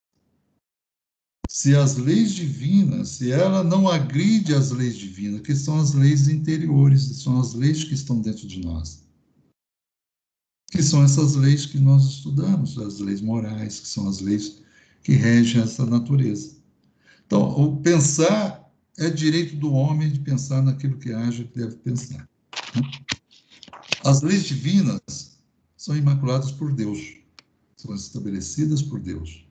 Se as leis divinas, se ela não agride as leis divinas, que são as leis interiores, são as leis que estão dentro de nós. Que são essas leis que nós estudamos, as leis morais, que são as leis que regem essa natureza. Então, o pensar é direito do homem de pensar naquilo que acha que deve pensar. As leis divinas são imaculadas por Deus, são estabelecidas por Deus.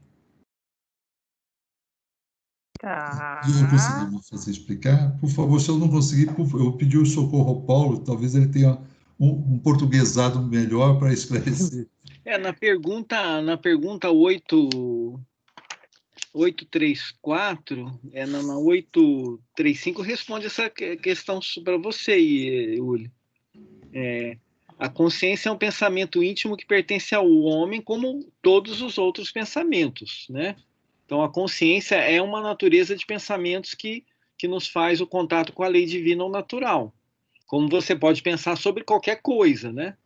Tá. Eu consegui me fazer explicar? Por favor, se eu não conseguir, eu pedi o socorro ao Paulo, talvez ele tenha um portuguesado melhor para esclarecer. Na pergunta 8, 834, na 835 responde essa questão para você, Yuli. A consciência é um pensamento íntimo que pertence ao homem, como todos os outros pensamentos, né? Então, a consciência é uma natureza de pensamentos que nos faz o contato com a lei divina ou natural. Como você pode pensar sobre qualquer coisa, né?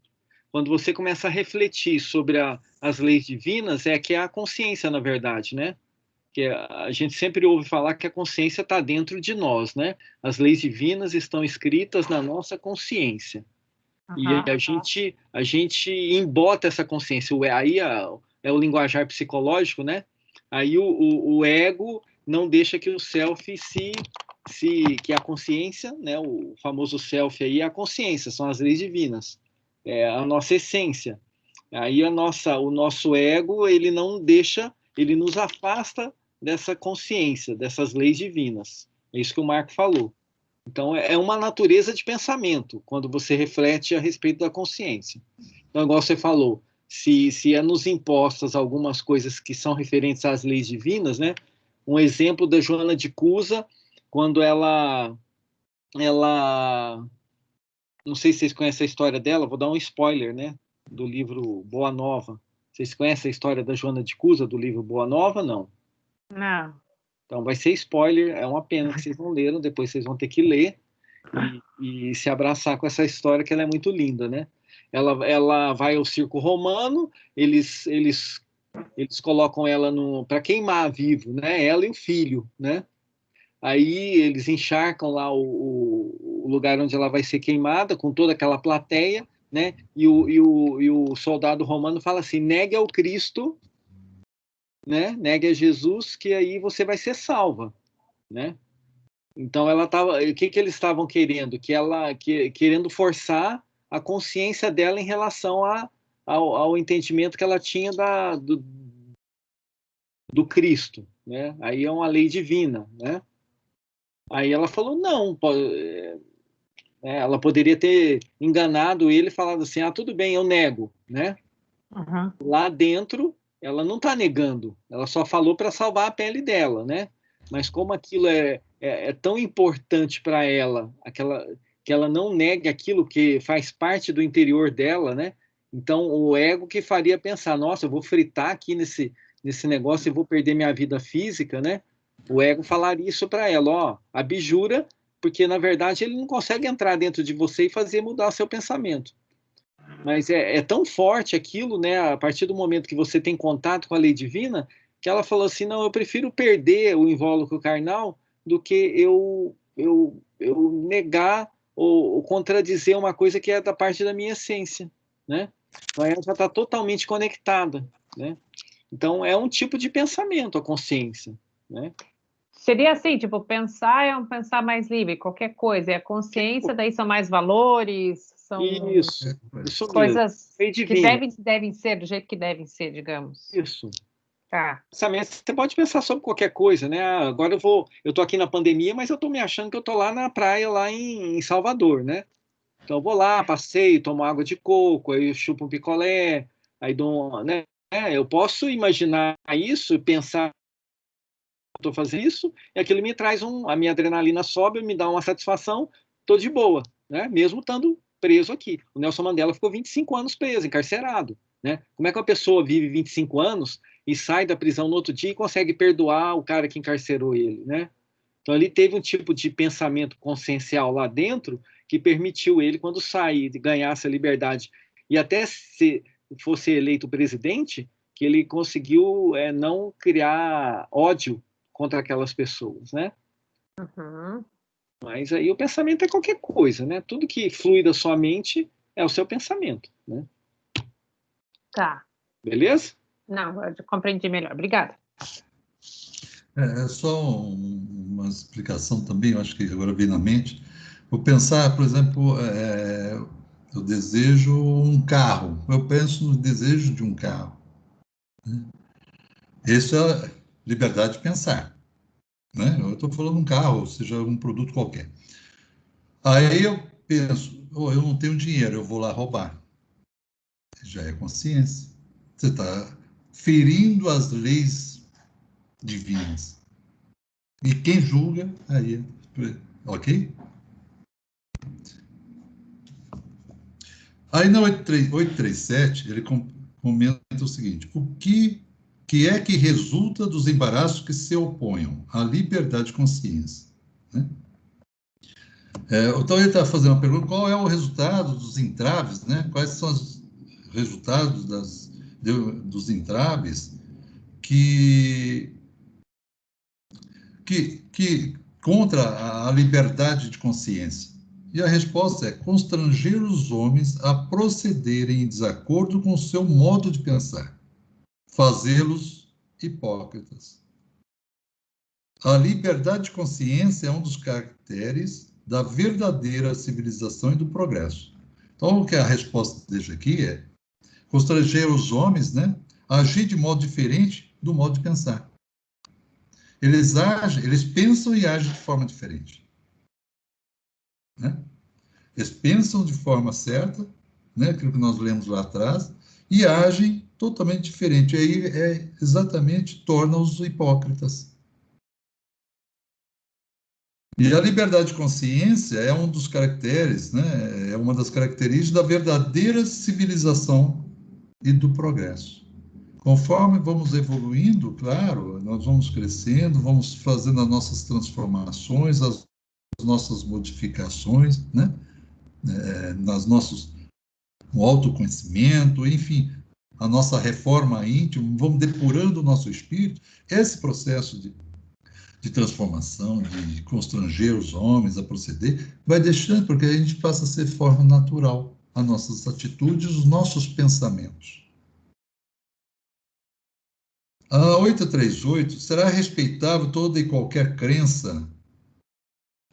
Quando você começa a refletir sobre as leis divinas, que é a consciência, na verdade, né? Que a gente sempre ouve falar que a consciência está dentro de nós, né? As leis divinas estão escritas na nossa consciência. E a gente embota essa consciência. Aí é o linguajar psicológico, né? Aí o ego não deixa que o self que a consciência, né? O famoso self aí é a consciência, são as leis divinas, é a nossa essência. Aí o nosso ego, ele não deixa, ele nos afasta dessa consciência, dessas leis divinas. É isso que o Marco falou. Então, é uma natureza de pensamento, quando você reflete a respeito da consciência. Então, igual você falou, se é nos impostas algumas coisas que são referentes às leis divinas, né? Um exemplo da Joana de Cusa, quando ela não sei se vocês conhecem a história dela, vou dar um spoiler, né? Do livro Boa Nova. Vocês conhecem a história da Joana de Cusa, do livro Boa Nova? Não. Não. Então vai ser spoiler, é uma pena que vocês não leram, depois vocês vão ter que ler e se abraçar com essa história, que ela é muito linda, né? Ela vai ao circo romano, eles colocam ela para queimar vivo, né? Ela e o filho, né? Aí eles encharcam lá o lugar onde ela vai ser queimada, com toda aquela plateia, né? E o soldado romano fala assim: negue ao Cristo, né? Negue a Jesus, que aí você vai ser salva, né? Então ela tava, o que eles estavam querendo? Querendo forçar a consciência dela em relação ao entendimento que ela tinha do Cristo, né? Aí é uma lei divina, né? Aí ela falou não, ela poderia ter enganado ele e falado assim: tudo bem, eu nego, né? Lá dentro ela não está negando, ela só falou para salvar a pele dela, né? Mas como aquilo é tão importante para ela, que ela não negue aquilo que faz parte do interior dela, né? Então o ego que faria pensar: nossa, eu vou fritar aqui nesse negócio e vou perder minha vida física, né? O ego falaria isso para ela: ó, abjura, porque na verdade ele não consegue entrar dentro de você e fazer mudar seu pensamento. Mas é tão forte aquilo, né? A partir do momento que você tem contato com a lei divina, que ela falou assim: não, eu prefiro perder o invólucro carnal do que eu negar ou contradizer uma coisa que é da parte da minha essência, né? Então ela já está totalmente conectada, né? Então é um tipo de pensamento a consciência, né? Seria assim, tipo, pensar é um pensar mais livre, qualquer coisa. E a consciência, daí são mais valores, são isso coisas mesmo. Que devem ser do jeito que devem ser, digamos. Isso. Tá. Você pode pensar sobre qualquer coisa, né? Agora eu tô aqui na pandemia, mas eu tô me achando que eu tô lá na praia, lá em Salvador, né? Então eu vou lá, passeio, tomo água de coco, aí eu chupo um picolé, aí dou, né? Eu posso imaginar isso e pensar estou fazendo isso, e aquilo me traz a minha adrenalina sobe, me dá uma satisfação, estou de boa, né? Mesmo estando preso aqui. O Nelson Mandela ficou 25 anos preso, encarcerado, né? Como é que uma pessoa vive 25 anos e sai da prisão no outro dia e consegue perdoar o cara que encarcerou ele, né? Então ele teve um tipo de pensamento consciencial lá dentro que permitiu ele, quando sair e ganhasse a liberdade e até se fosse eleito presidente, que ele conseguiu não criar ódio contra aquelas pessoas, né? Mas aí o pensamento é qualquer coisa, né? Tudo que flui da sua mente é o seu pensamento, né? Tá. Beleza? Não, eu compreendi melhor. Obrigada. É só uma explicação também, eu acho que agora vem na mente. Vou pensar, por exemplo, eu desejo um carro, eu penso no desejo de um carro. Isso é liberdade de pensar, né? Eu estou falando de um carro, ou seja, um produto qualquer. Aí eu penso: eu não tenho dinheiro, eu vou lá roubar. Já é consciência. Você está ferindo as leis divinas. E quem julga, aí, ok? Aí na 837, ele comenta o seguinte: o que é que resulta dos embaraços que se oponham à liberdade de consciência? Né? Então ele está fazendo uma pergunta: qual é o resultado dos entraves, né? Quais são os resultados dos entraves que contra a liberdade de consciência? E a resposta é constranger os homens a procederem em desacordo com o seu modo de pensar, fazê-los hipócritas. A liberdade de consciência é um dos caracteres da verdadeira civilização e do progresso. Então, o que a resposta deixa aqui é constranger os homens, né, a agir de modo diferente do modo de pensar. Eles pensam e agem de forma diferente. Né? Eles pensam de forma certa, né, aquilo que nós lemos lá atrás, e agem totalmente diferente. E aí exatamente torna-os hipócritas. E a liberdade de consciência é um dos caracteres, né, é uma das características da verdadeira civilização e do progresso. Conforme vamos evoluindo, claro, nós vamos crescendo, vamos fazendo as nossas transformações, as nossas modificações, né? O autoconhecimento, enfim, a nossa reforma íntima, vamos depurando o nosso espírito. Esse processo de transformação, de constranger os homens a proceder, vai deixando, porque a gente passa a ser forma natural, as nossas atitudes, os nossos pensamentos. A 838 será respeitável toda e qualquer crença,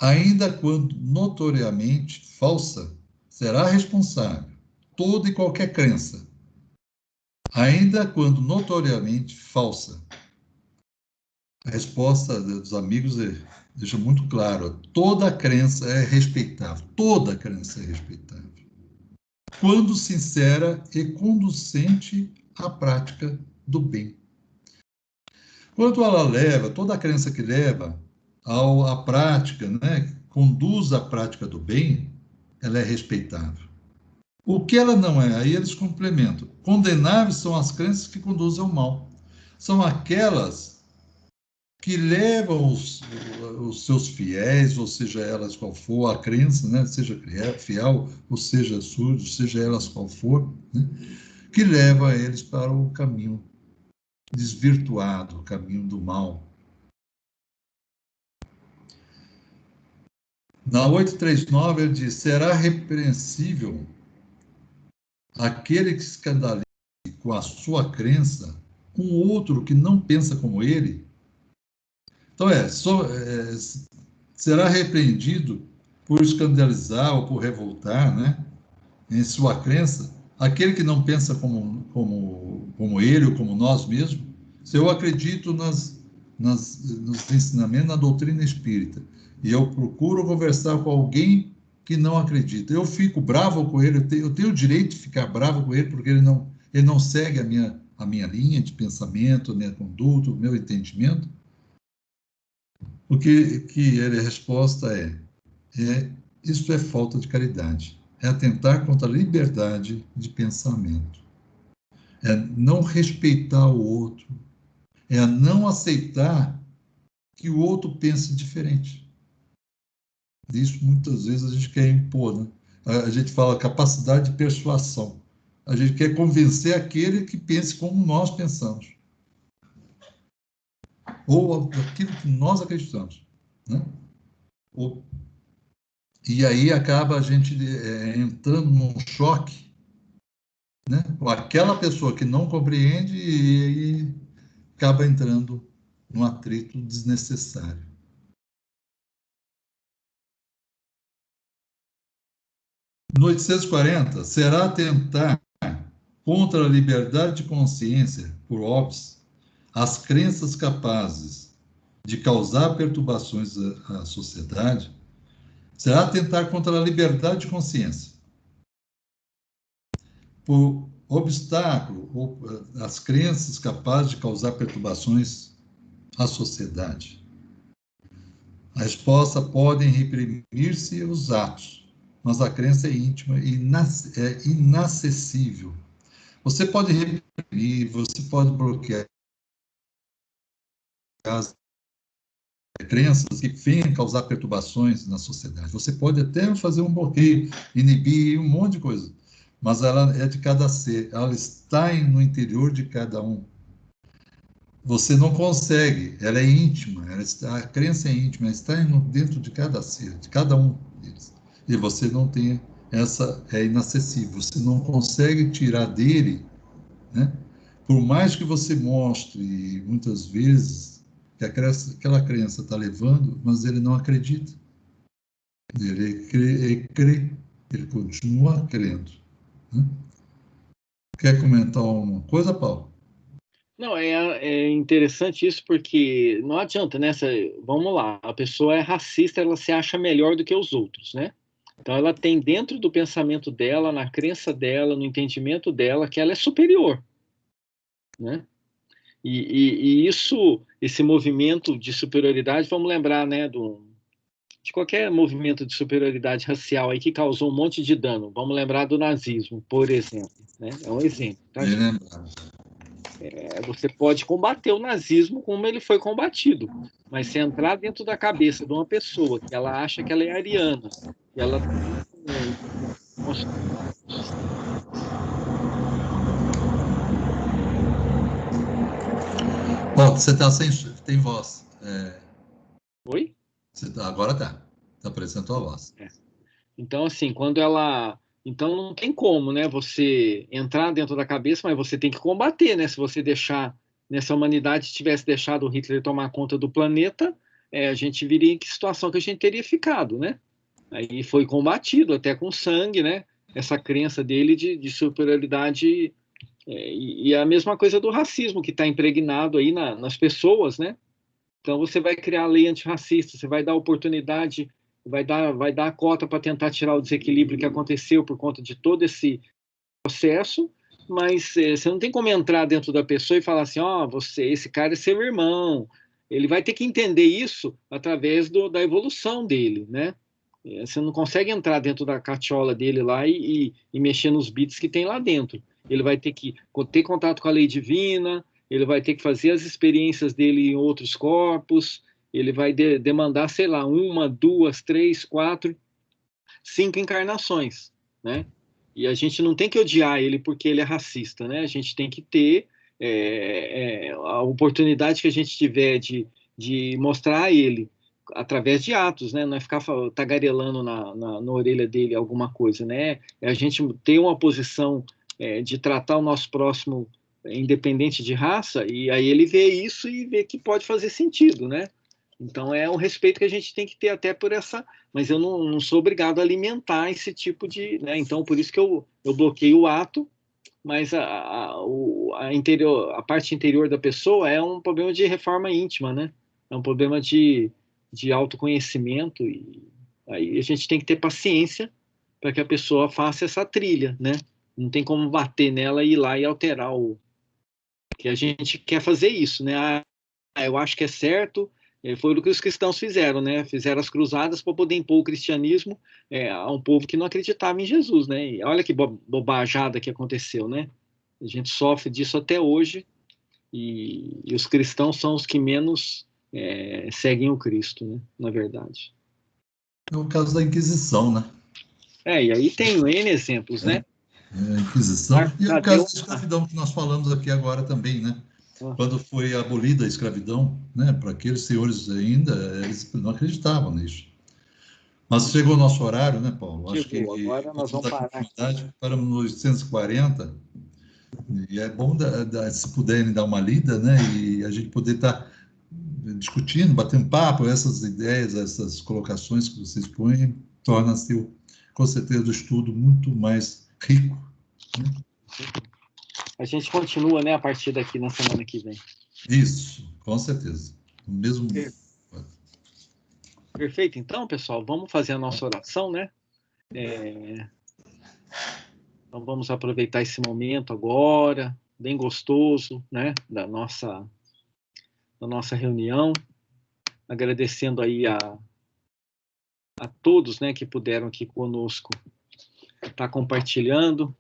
ainda quando notoriamente falsa, será responsável toda e qualquer crença, ainda quando notoriamente falsa. A resposta dos amigos deixa muito claro: toda crença é respeitável, toda crença é respeitável, quando sincera e conducente à prática do bem. Quando ela leva, toda crença que leva à prática, né, conduz à prática do bem, ela é respeitável. O que ela não é, aí eles complementam. Condenáveis são as crenças que conduzem ao mal. São aquelas que levam os seus fiéis, ou seja elas qual for a crença, né, seja fiel, ou seja surdo, seja elas qual for, né, que leva eles para o caminho desvirtuado, o caminho do mal. Na 839 ele diz: será repreensível aquele que se escandalize com a sua crença com outro que não pensa como ele? Então será repreendido por escandalizar ou por revoltar, né, em sua crença aquele que não pensa como ele ou como nós mesmos. Se eu acredito nos ensinamentos, na doutrina espírita, e eu procuro conversar com alguém que não acredita, eu fico bravo com ele, eu tenho o direito de ficar bravo com ele, porque ele não segue a minha linha de pensamento, a minha conduta, o meu entendimento. O que a resposta isso é falta de caridade, é atentar contra a liberdade de pensamento, é não respeitar o outro, é não aceitar que o outro pense diferente. Isso muitas vezes a gente quer impor, né? A gente fala capacidade de persuasão. A gente quer convencer aquele que pense como nós pensamos, ou aquilo que nós acreditamos, né? E aí acaba a gente entrando num choque, né, com aquela pessoa que não compreende e acaba entrando num atrito desnecessário. No 840, será atentar contra a liberdade de consciência, por óbvio, as crenças capazes de causar perturbações à sociedade, será atentar contra a liberdade de consciência, por obstáculo, ou as crenças capazes de causar perturbações a sociedade. A resposta podem reprimir-se os atos, mas a crença é íntima e é inacessível. Você pode reprimir, você pode bloquear as crenças que venham causar perturbações na sociedade. Você pode até fazer um bloqueio, inibir um monte de coisa, mas ela é de cada ser, ela está no interior de cada um. Você não consegue, ela é íntima, a crença é íntima, ela está dentro de cada ser, de cada um deles. E você não tem é inacessível, você não consegue tirar dele, né? Por mais que você mostre, muitas vezes, que aquela crença está levando, mas ele não acredita. Ele crê, ele continua crendo. Né? Quer comentar uma coisa, Paulo? Não, é interessante isso porque não adianta, né? Vamos lá, a pessoa é racista, ela se acha melhor do que os outros, né? Então ela tem dentro do pensamento dela, na crença dela, no entendimento dela, que ela é superior, né? E isso, esse movimento de superioridade, vamos lembrar, né, de qualquer movimento de superioridade racial aí que causou um monte de dano. Vamos lembrar do nazismo, por exemplo, né? É um exemplo, tá, gente? Você pode combater o nazismo como ele foi combatido, mas se entrar dentro da cabeça de uma pessoa que ela acha que ela é ariana, que ela Paulo, você está sem... tem voz. Oi? Agora tá. Apresentou a voz. Então, assim, quando ela... Então, não tem como, né, você entrar dentro da cabeça, mas você tem que combater, né? Se você deixar, nessa humanidade tivesse deixado o Hitler tomar conta do planeta, a gente viria em que situação que a gente teria ficado, né? Aí foi combatido até com sangue, né? Essa crença dele de superioridade. E a mesma coisa do racismo, que está impregnado aí nas pessoas, né? Então você vai criar a lei antirracista, você vai dar oportunidade, vai dar a cota para tentar tirar o desequilíbrio que aconteceu por conta de todo esse processo, mas você não tem como entrar dentro da pessoa e falar assim, ó, esse cara é seu irmão. Ele vai ter que entender isso através da evolução dele, né? Você não consegue entrar dentro da cachola dele lá e mexer nos bits que tem lá dentro. Ele vai ter que ter contato com a lei divina, ele vai ter que fazer as experiências dele em outros corpos, ele vai demandar, sei lá, 1, 2, 3, 4, 5 encarnações, né? E a gente não tem que odiar ele porque ele é racista, né? A gente tem que ter a oportunidade que a gente tiver de mostrar a ele através de atos, né? Não é ficar tagarelando na orelha dele alguma coisa, né? É a gente ter uma posição de tratar o nosso próximo independente de raça, e aí ele vê isso e vê que pode fazer sentido, né? Então é um respeito que a gente tem que ter até por essa, mas eu não sou obrigado a alimentar esse tipo de, né? Então por isso que eu bloqueio o ato, mas a parte interior da pessoa é um problema de reforma íntima, né? É um problema de autoconhecimento, e aí a gente tem que ter paciência para que a pessoa faça essa trilha, né? Não tem como bater nela e ir lá e alterar que a gente quer fazer isso, né? Eu acho que é certo. Foi o que os cristãos fizeram, né? Fizeram as cruzadas para poder impor o cristianismo a um povo que não acreditava em Jesus, né? E olha que bobajada que aconteceu, né? A gente sofre disso até hoje, e os cristãos são os que menos seguem o Cristo, né? Na verdade. É o caso da Inquisição, né? E aí tem N exemplos, né? A Inquisição. E o caso da escravidão que nós falamos aqui agora também, né? Quando foi abolida a escravidão, né? Para aqueles senhores ainda, eles não acreditavam nisso. Mas chegou o nosso horário, né, Paulo? Acho que agora nós vamos parar. Paramos no 840, e é bom, se puderem dar uma lida, né? E a gente poder estar discutindo, batendo papo, essas ideias, essas colocações que vocês põem, torna-se, com certeza, o estudo muito mais rico. Né? A gente continua, né, a partir daqui na semana que vem. Isso, com certeza. O mesmo. Perfeito. Então, pessoal, vamos fazer a nossa oração, né? Então, vamos aproveitar esse momento agora, bem gostoso, né? da nossa reunião, agradecendo aí a todos, né, que puderam aqui conosco estar compartilhando.